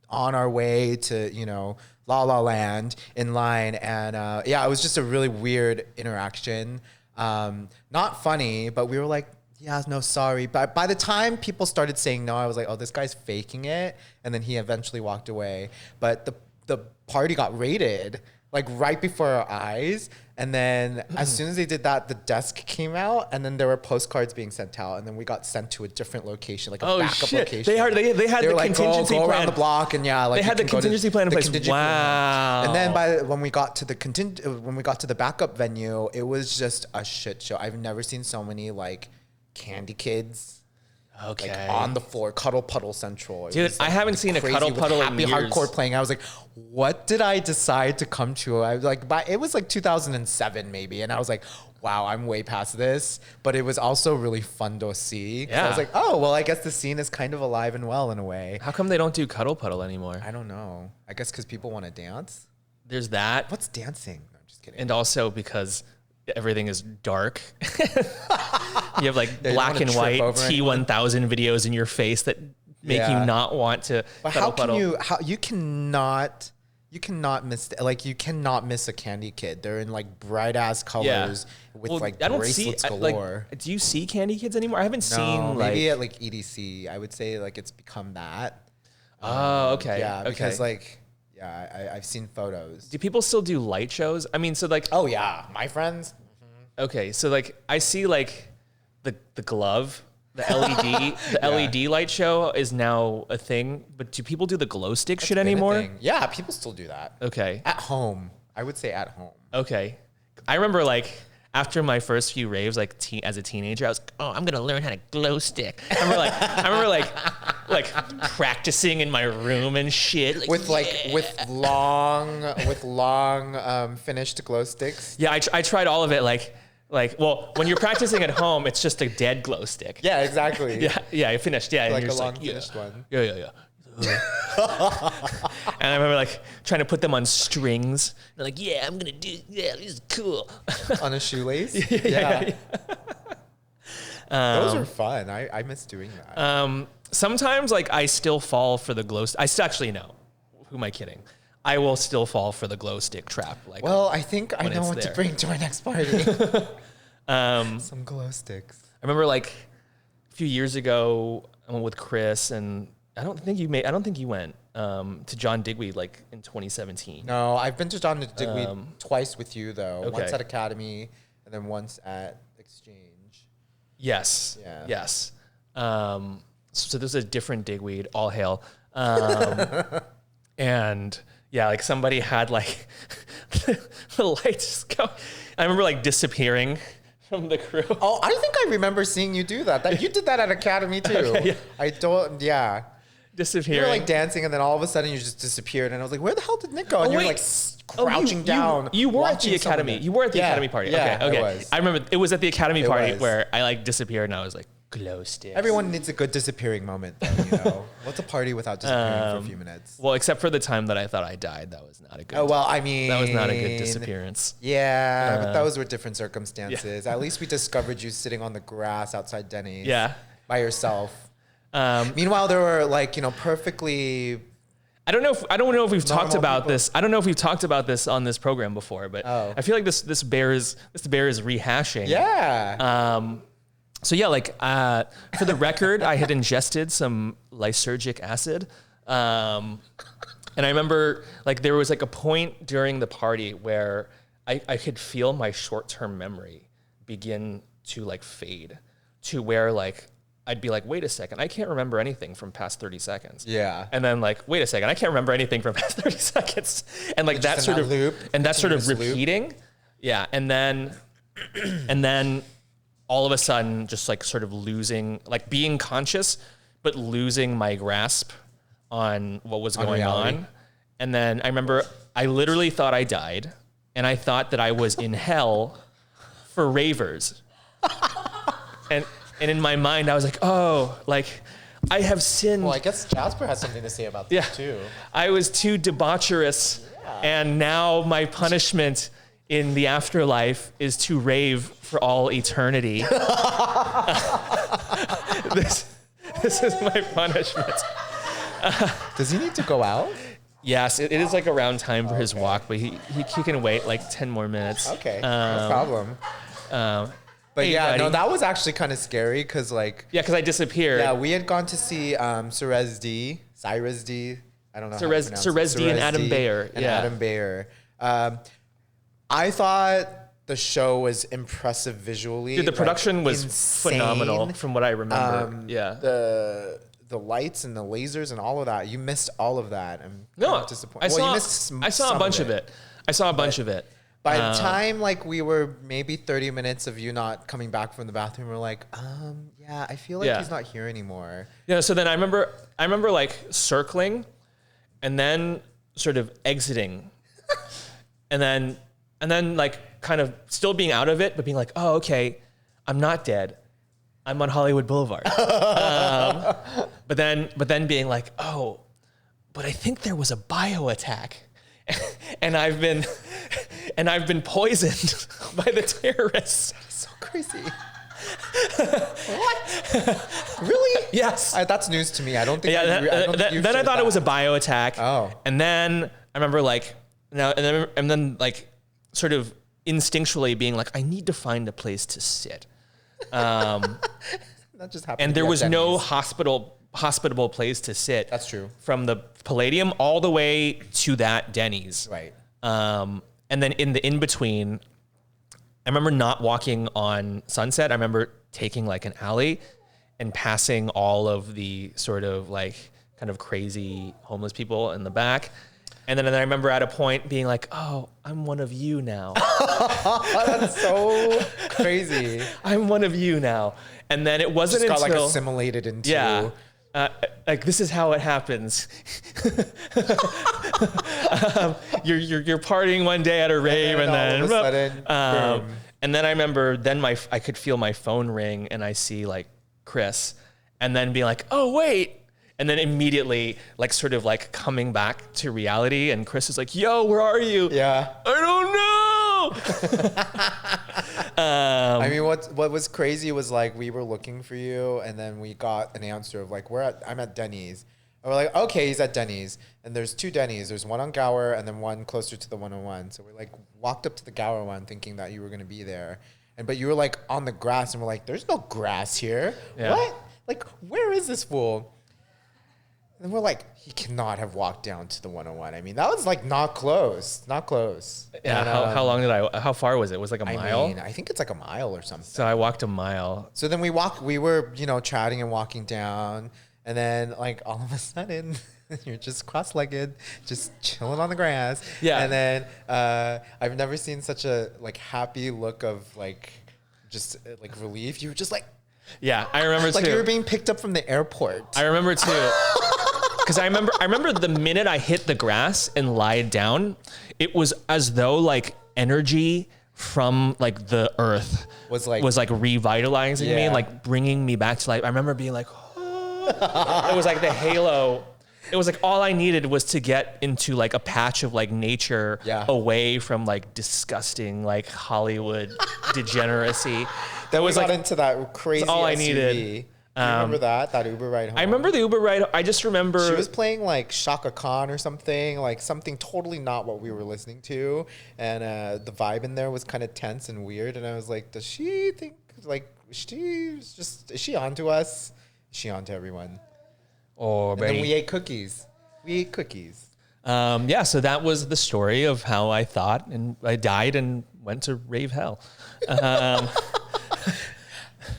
on our way to La La Land in line, and it was just a really weird interaction. Not funny, but we were like, "Yeah, no, sorry." But by the time people started saying no, I was like, "Oh, this guy's faking it." And then he eventually walked away. But the party got raided like right before our eyes. And then as soon as they did that, the desk came out, and then there were postcards being sent out, and then we got sent to a different location, like a backup location. They had they the were contingency go plan around the block, and they had the contingency plan in place. Wow. And then when we got to the backup venue, it was just a shit show. I've never seen so many like candy kids. Okay. Like on the floor, Cuddle Puddle Central. Dude, I haven't seen a Cuddle Puddle in years. Happy Hardcore playing. I was like, what did I decide to come to? I was like, it was like 2007 maybe, and I was like, wow, I'm way past this. But it was also really fun to see. Yeah. I was like, oh, well, I guess the scene is kind of alive and well in a way. How come they don't do Cuddle Puddle anymore? I don't know. I guess because people want to dance. There's that. What's dancing? No, I'm just kidding. And also because everything is dark. You have like black and white T1000 videos in your face that make you not want to. But you cannot miss a candy kid. They're in like bright ass colors with bracelets galore. Do you see candy kids anymore? I haven't seen maybe at like EDC. I would say like it's become that. Oh, okay. Yeah, because I've seen photos. Do people still do light shows? I mean, so like. Oh yeah, my friends. Okay, so like I see like the glove, the LED, LED light show is now a thing. But do people do the glow stick shit anymore? Yeah, people still do that. Okay. At home, I would say at home. Okay, I remember like after my first few raves, like as a teenager, I was I'm gonna learn how to glow stick. I remember like practicing in my room and shit. With long finished glow sticks. Yeah, I tried all of it. Well, when you're practicing at home, it's just a dead glow stick. Yeah, exactly. Yeah, I finished. Yeah, like a long finished one. Yeah. And I remember like trying to put them on strings. They're like, yeah, I'm gonna do. Yeah, this is cool. On a shoelace. Yeah. Those are fun. I miss doing that. Sometimes like I still fall for the glow. I still actually know. Who am I kidding? I will still fall for the glow stick trap. Like, well, I think I know what to bring to our next party. Some glow sticks. I remember like a few years ago, I went with Chris, and I don't think you went to John Digweed like in 2017. No, I've been to John Digweed twice with you though. Okay. Once at Academy, and then once at Exchange. Yes. Yeah. Yes. So there's a different digweed, all hail. And yeah, like somebody had like the lights go. I remember like disappearing from the crew. Oh, I think I remember seeing you do that. You did that at Academy too. Okay, yeah. You Disappearing. were like dancing and then all of a sudden you just disappeared and I was like, where the hell did Nick go? And you were like crouching down. You were at the Academy. You were at the Academy party. Yeah, okay. I was. I remember it was at the Academy party where I like disappeared and I was like, glow sticks. Everyone needs a good disappearing moment though, you know? What's a party without disappearing for a few minutes? Well, except for the time that I thought I died. That was not a good Oh, well, I mean... That was not a good disappearance. Yeah, but those were different circumstances. At least we discovered you sitting on the grass outside Denny's. Yeah. By yourself. Meanwhile, there were like, you know, perfectly... I don't know if we've talked about this. I don't know if we've talked about this on this program before, but I feel like this bears rehashing. Yeah. So yeah, like for the record, I had ingested some lysergic acid, and I remember like there was like a point during the party where I could feel my short-term memory begin to like fade to where like I'd be like, wait a second, I can't remember anything from past 30 seconds. Yeah. And then like, wait a second, I can't remember anything from past 30 seconds. And like that sort of loop, and that sort of repeating. Loop. Yeah. And then all of a sudden just like sort of losing, like being conscious, but losing my grasp on what was going on. And then I remember I literally thought I died and I thought that I was in hell for ravers. And in my mind, I was like, oh, like I have sinned. Well, I guess Jasper has something to say about this too. I was too debaucherous. And now my punishment in the afterlife is to rave for all eternity. This is my punishment. Does he need to go out? Yes, it is like around time for his walk, but he can wait like 10 more minutes. Okay, no problem. But hey, yeah, buddy. no, that was actually kind of scary because like... Yeah, because I disappeared. Yeah, we had gone to see Cyrez D. I don't know Cyrez D and Adam Bayer. Adam Bayer. I thought the show was impressive visually. Dude, the production was insane. Phenomenal from what I remember. The lights and the lasers and all of that. You missed all of that. I'm disappointed. I saw a bunch of it. By the time like we were maybe 30 minutes of you not coming back from the bathroom, we're like, yeah, I feel like he's not here anymore. Yeah. So then I remember like circling, and then sort of exiting, and then like kind of still being out of it, but being like, oh, okay, I'm not dead. I'm on Hollywood Boulevard. But then being like, oh, but I think there was a bio attack. And I've been poisoned by the terrorists. That's so crazy. What? Really? Yes. That's news to me. I don't think. Yeah. Then I thought it was a bio attack. Oh. And then I remember like and then like sort of instinctually being like, I need to find a place to sit. That just happened. And there was no hospitable place to sit. That's true. From the Palladium all the way to that Denny's. Right. And then in the in-between, I remember not walking on Sunset. I remember taking like an alley and passing all of the sort of like kind of crazy homeless people in the back. And then I remember at a point being like, oh, I'm one of you now. That's so crazy. I'm one of you now. And then it wasn't just got until... like assimilated into... Yeah. Like this is how it happens. You're partying one day at a rave, and then all of a sudden, boom. And then I remember I could feel my phone ring, and I see like Chris, and then be like, oh wait, and then immediately like sort of like coming back to reality, and Chris is like, yo, where are you? Yeah, I don't know. I mean, what was crazy was like we were looking for you, and then we got an answer of like I'm at Denny's. And we're like, okay, he's at Denny's, and there's two Denny's. There's one on Gower and then one closer to the 101. So we like walked up to the Gower one, thinking that you were gonna be there, but you were like on the grass, and we're like, there's no grass here. Yeah. What? Like, where is this fool? And we're like, he cannot have walked down to the 101. I mean, that was like not close. Yeah. And, How far was it? Was it like a mile? I mean, I think it's like a mile or something. So I walked a mile. So then we were, chatting and walking down. And then like all of a sudden you're just cross-legged, just chilling on the grass. Yeah. And then I've never seen such a like happy look of like just like relief. You were just like, yeah, I remember like too. you were being picked up from the airport. I remember too. Because I remember the minute I hit the grass and lied down, it was as though like energy from like the earth was like revitalizing me and like bringing me back to life. I remember being like, oh. It was like the halo. It was like all I needed was to get into like a patch of like nature away from like disgusting like Hollywood degeneracy. That was got into that crazy all SUV. I needed. Do you remember that Uber ride home? I remember the Uber ride. I just remember she was playing like Shaka Khan or something, like something totally not what we were listening to, and the vibe in there was kind of tense and weird. And I was like, does she think like is she onto us? Is she onto everyone? Oh, and then we ate cookies. So that was the story of how I thought, and I died and went to rave hell.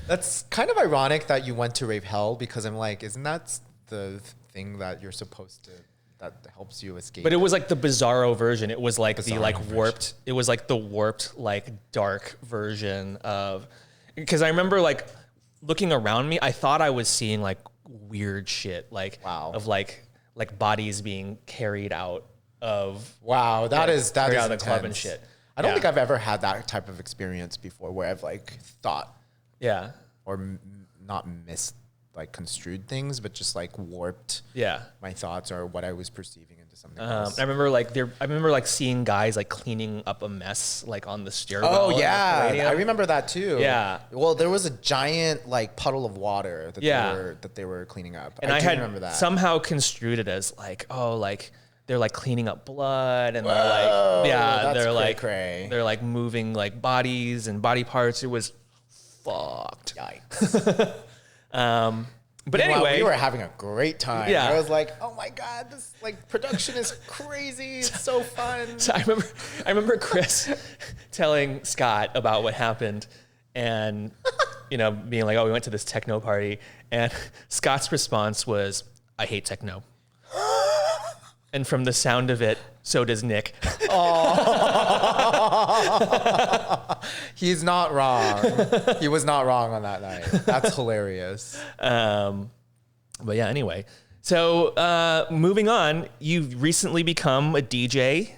That's kind of ironic that you went to rave hell, because I'm like, isn't that the thing that you're supposed to, that helps you escape? But it was like the bizarro version. It was like the like version. warped. It was like the warped, like dark version of, because I remember like looking around me, I thought I was seeing like weird shit, like of like bodies being carried out of that is out of the intense. club and shit. I don't think I've ever had that type of experience before, where I've like thought or not construed things, but just like warped my thoughts or what I was perceiving into something else. I remember like seeing guys like cleaning up a mess like on the stairwell. Oh yeah, I remember that too. Yeah. Well, there was a giant like puddle of water that they were cleaning up. And I had remember that. somehow construed it as like, oh, like they're like cleaning up blood, and they're like moving like bodies and body parts. It was fucked. Yikes. But anyway, we were having a great time. Yeah. I was like, oh my God, this like production is crazy. It's so fun. So I remember Chris telling Scott about what happened, and being like, oh, we went to this techno party, and Scott's response was, I hate techno. And from the sound of it, so does Nick. He's not wrong. He was not wrong on that night. That's hilarious. But yeah, anyway. So moving on, you've recently become a DJ.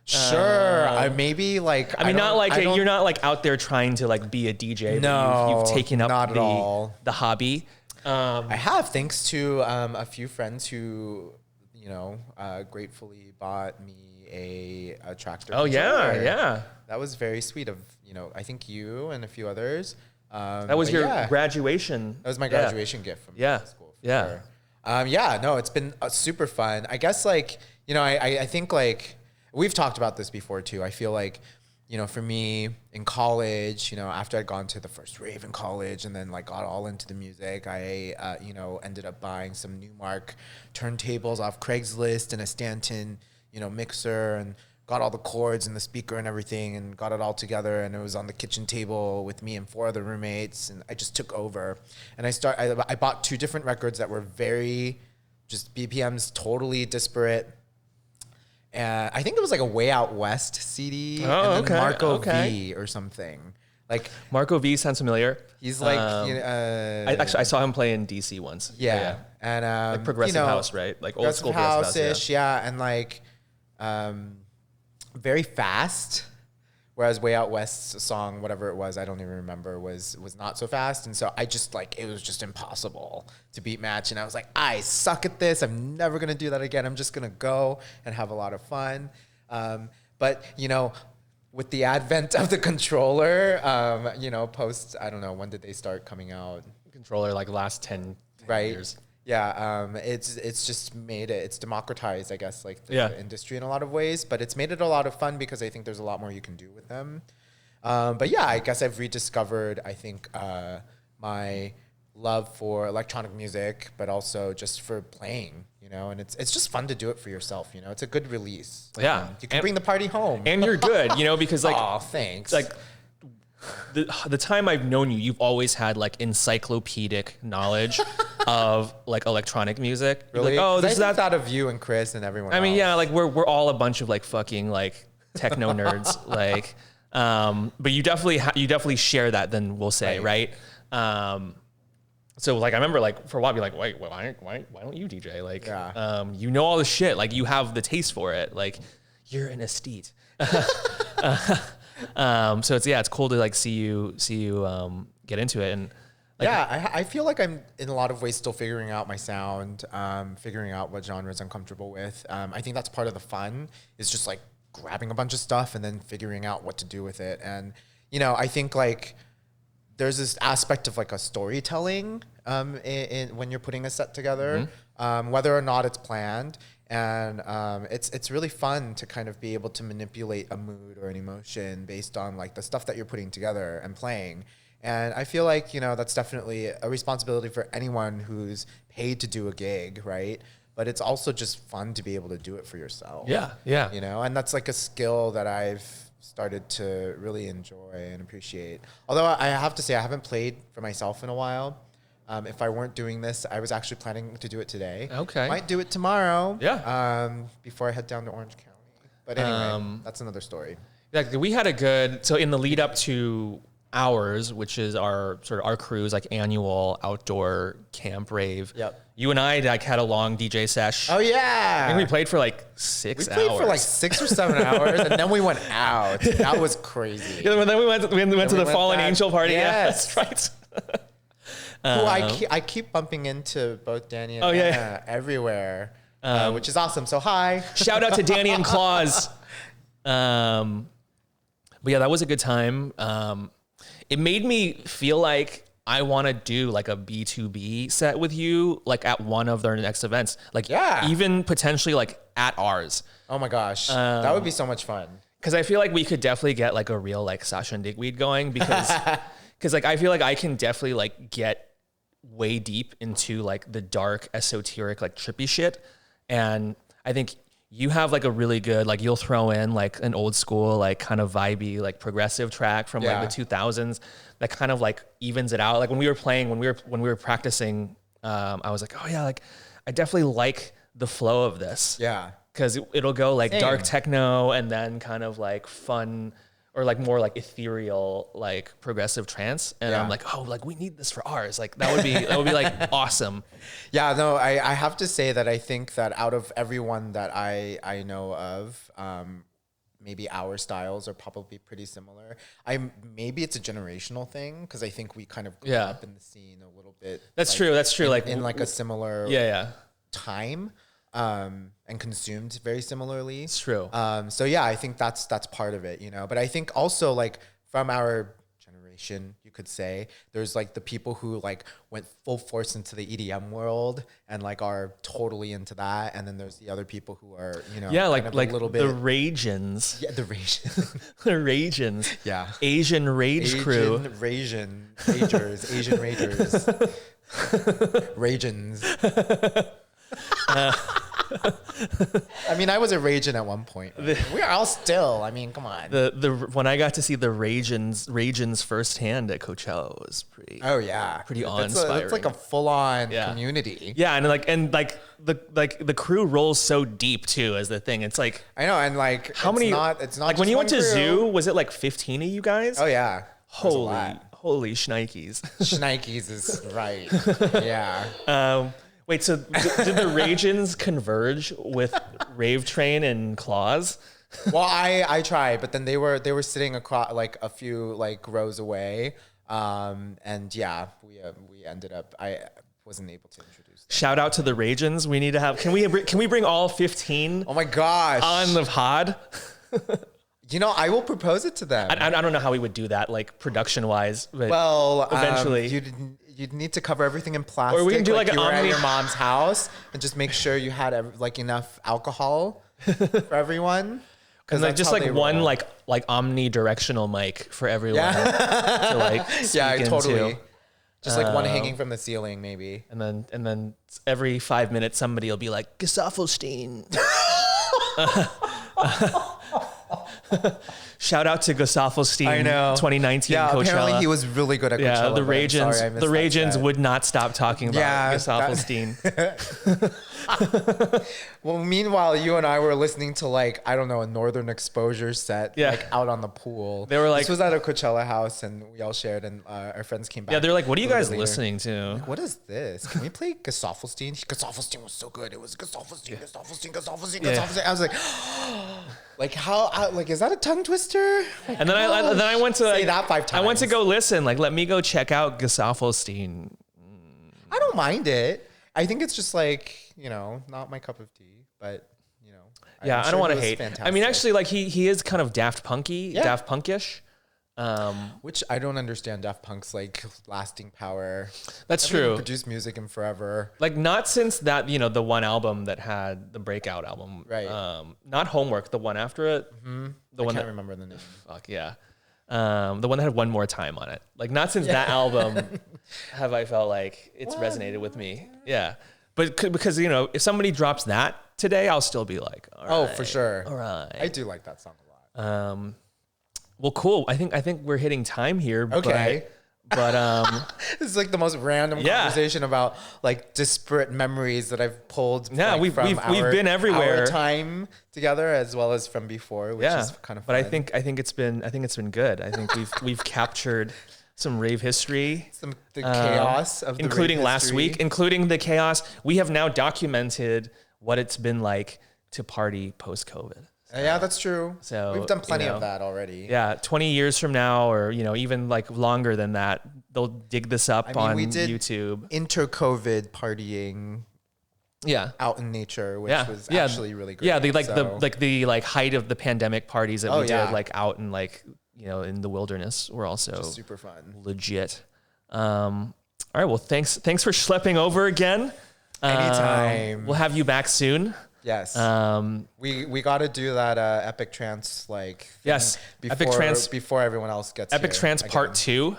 Sure. Maybe like, you're not like out there trying to like be a DJ. No, you've taken up not at all. The hobby. I have, thanks to a few friends who, gratefully bought me a tractor. Oh yeah. That was very sweet of, I think you and a few others. That was your graduation. That was my graduation gift from school. Yeah. Sure. No, it's been super fun. I guess like, I think like we've talked about this before too. I feel like, for me in college, after I'd gone to the first rave in college and then like got all into the music, I, ended up buying some Newmark turntables off Craigslist and a Stanton, mixer, and got all the cords and the speaker and everything, and got it all together. And it was on the kitchen table with me and 4 other roommates. And I just took over, and I bought 2 different records that were very just BPMs, totally disparate. I think it was like a Way Out West CD, and then Marco V or something. Like Marco V sounds familiar. He's like, I saw him play in DC once. Yeah. And like progressive house, right? Like old school progressive house. Yeah, and like very fast. Whereas Way Out West's song, whatever it was, I don't even remember, was not so fast. And so I just like, it was just impossible to beat match. And I was like, I suck at this. I'm never going to do that again. I'm just going to go and have a lot of fun. But, with the advent of the controller, post, I don't know, when did they start coming out? Controller, like last 10 years. Yeah, it's just made it, it's democratized, I guess, like the industry in a lot of ways, but it's made it a lot of fun because I think there's a lot more you can do with them. But yeah, I guess I've rediscovered, I think, my love for electronic music, but also just for playing, you know, and it's just fun to do it for yourself, you know. It's a good release. Yeah. You can bring the party home. And you're good, you know, because like, oh, thanks. Like the time I've known you, you've always had like encyclopedic knowledge of like electronic music. Really? Like, oh, this is that of you and Chris and everyone else. I mean, yeah, like we're all a bunch of like fucking like techno nerds, like, but you definitely share that. Then we'll say, right? So like I remember like for a while be like, wait, why don't you DJ? Like, you know all the shit. Like you have the taste for it. Like you're an aesthete. So it's cool to like see you get into it. And like, I feel like I'm in a lot of ways still figuring out my sound, figuring out what genres I'm comfortable with. I think that's part of the fun, is just like grabbing a bunch of stuff and then figuring out what to do with it. And, you know, I think like there's this aspect of like a storytelling in when you're putting a set together, whether or not it's planned. And it's really fun to kind of be able to manipulate a mood or an emotion based on like the stuff that you're putting together and playing. And I feel like, you know, that's definitely a responsibility for anyone who's paid to do a gig, right? But it's also just fun to be able to do it for yourself. Yeah. You know, and that's like a skill that I've started to really enjoy and appreciate. Although I have to say I haven't played for myself in a while. If I weren't doing this, I was actually planning to do it today. Okay. Might do it tomorrow. Yeah. Before I head down to Orange County. But anyway, that's another story. Like we had a good, so in the lead up to ours, which is our cruise, like annual outdoor camp rave. Yep. You and I like had a long DJ sesh. Oh yeah. I think we played for like 6 hours. We played for like 6 or 7 hours, and then we went out. That was crazy. Yeah, and then we went to the Fallen Angel party. Yes. Yeah, that's right. Who I keep bumping into both Danny and Anna everywhere, which is awesome. So hi. Shout out to Danny and Claus. But yeah, that was a good time. It made me feel like I want to do like a B2B set with you, like at one of their next events, like even potentially like at ours. Oh my gosh, that would be so much fun. Because I feel like we could definitely get like a real like Sasha and Digweed going, because like I feel like I can definitely like get way deep into like the dark, esoteric, like trippy shit, and I think you have like a really good, like you'll throw in like an old school, like kind of vibey, like progressive track from like the 2000s that kind of like evens it out. Like when we were practicing, I was like, oh yeah, like I definitely like the flow of this. Yeah. Cause it'll go like dark techno and then kind of like fun or like more like ethereal, like progressive trance. And I'm like, oh, like we need this for ours. Like that would be like awesome. Yeah, no, I have to say that I think that out of everyone that I know of, maybe our styles are probably pretty similar. Maybe it's a generational thing, because I think we kind of grew up in the scene a little bit. That's true. That's true. Like in like a similar time. And consumed very similarly. It's true. So yeah, I think that's part of it, you know. But I think also like from our generation, you could say, there's like the people who like went full force into the EDM world and like are totally into that, and then there's the other people who are, you know, like a little bit the Ragins. Yeah, the Ragins. The Ragins. Yeah. Asian Rage Crew. Asian Ragers. Ragins. I mean, I was a Ragin at one point. We're all still. I mean, come on. When I got to see the Ragins firsthand at Coachella, it was pretty. Oh yeah, pretty awe-inspiring. It's like a full-on community. Yeah, and the crew rolls so deep too. As the thing, it's like I know, and like how many? It's not like when you went to Zoo. Was it like 15 of you guys? Oh yeah. Holy shnikes. Shnikes is right. Yeah. Wait, so did the Ragins converge with Rave Train and Claus? Well, I tried, but then they were sitting across like a few like rows away, and yeah, we ended up. I wasn't able to introduce them. Shout out to the Ragins. We need to have. Can we bring all 15? Oh my gosh! On the pod. You know, I will propose it to them. I don't know how we would do that, like production wise. But well, eventually, you'd need to cover everything in plastic. Or we can do like you were at your mom's house and just make sure you had like enough alcohol for everyone. Because like just like one like omnidirectional mic for everyone to like speak into. Just like one hanging from the ceiling, maybe. And then every 5 minutes, somebody will be like, Gesaffelstein. Shout out to Gesaffelstein. I know. 2019 Yeah, Coachella. apparently he was really good at Coachella. Yeah, the Ragens would not stop talking about Gesaffelstein. Well, meanwhile, you and I were listening to like, I don't know, a Northern Exposure set, like out on the pool. They were like, this was at a Coachella house and we all shared and our friends came back. Yeah, they're like, what are you guys listening to? Like, what is this? Can we play Gesaffelstein? Gesaffelstein was so good. It was Gesaffelstein. I was like, like how, like, is that a tongue twister? And then I went to say that 5 times. I went to go listen, like, let me go check out Gesaffelstein. I don't mind it. I think it's just like, you know, not my cup of tea, but you know. Yeah, I don't want to hate. Fantastic. I mean, actually, like he is kind of Daft Punkish. Which I don't understand Daft Punk's like lasting power. That's true. Produced music in forever. Like not since that, you know, the one album that had the breakout album. Right. Not Homework, the one after it. Mm-hmm. I can't remember the name. Fuck yeah. The one that had One More Time on it. Like not since that album have I felt like it's resonated with me. Yeah. But because, you know, if somebody drops that today, I'll still be like, all right. Oh, for sure. All right. I do like that song a lot. Well, cool. I think we're hitting time here. Okay. But this is like the most random conversation about like disparate memories that I've pulled. Yeah, like, we've been everywhere. Our time together as well as from before, which is kind of fun. But I think it's been good. I think we've captured some rave history, the chaos of the including rave last history. week, including the chaos. We have now documented what it's been like to party post-COVID. Yeah, that's true. So we've done plenty of that already. Yeah, 20 years from now, or you know, even like longer than that, they'll dig this up on YouTube. Inter-COVID partying. Yeah, out in nature, which was actually really great. Yeah, the height of the pandemic parties that we did, like out in like, you know, in the wilderness, were also just super fun, legit. All right, well, thanks for schlepping over again. Anytime. We'll have you back soon. Yes. We got to do that epic trance Epic trance before everyone else gets epic here trance again. Part 2.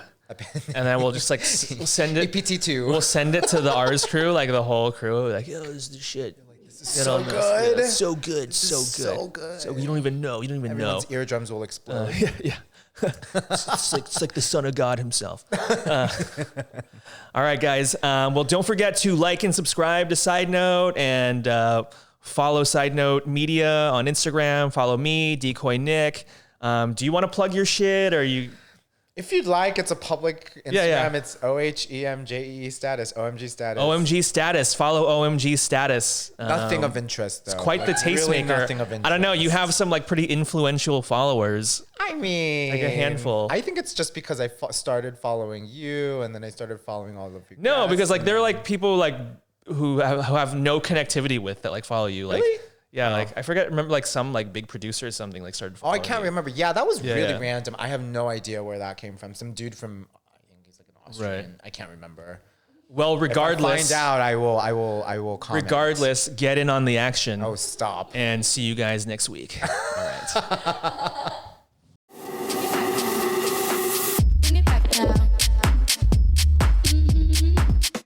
And then we'll just like send it. APT2. We'll send it to the Ars crew, like the whole crew, like, yo, this is the shit. This is so good. Yeah, so good. So good. So you don't even know. Everyone's eardrums will explode. Yeah. it's like the son of God himself. All right, guys. Well, don't forget to like and subscribe to Side Note and follow Side Note Media on Instagram. Follow me, Decoy Nick. Do you want to plug your shit, or you? If you'd like, it's a public Instagram. Yeah. It's OHEMJEE status, OMG status. OMG status. Follow OMG status. Nothing of interest, though. It's quite the tastemaker. Really nothing of interest. I don't know. You have some like pretty influential followers. I mean, like a handful. I think it's just because I started following you, and then I started following all of you. No, because like there are like people like who have no connectivity with that like follow you. Like, really? Yeah, like I remember like some like big producer or something like started following I can't remember. Yeah, that was really yeah. random. I have no idea where that came from. Some dude from, I think he's like an Austrian. Right. I can't remember. Well, regardless, if I find out, I will comment. Regardless, get in on the action. Oh, stop. And see you guys next week. All right.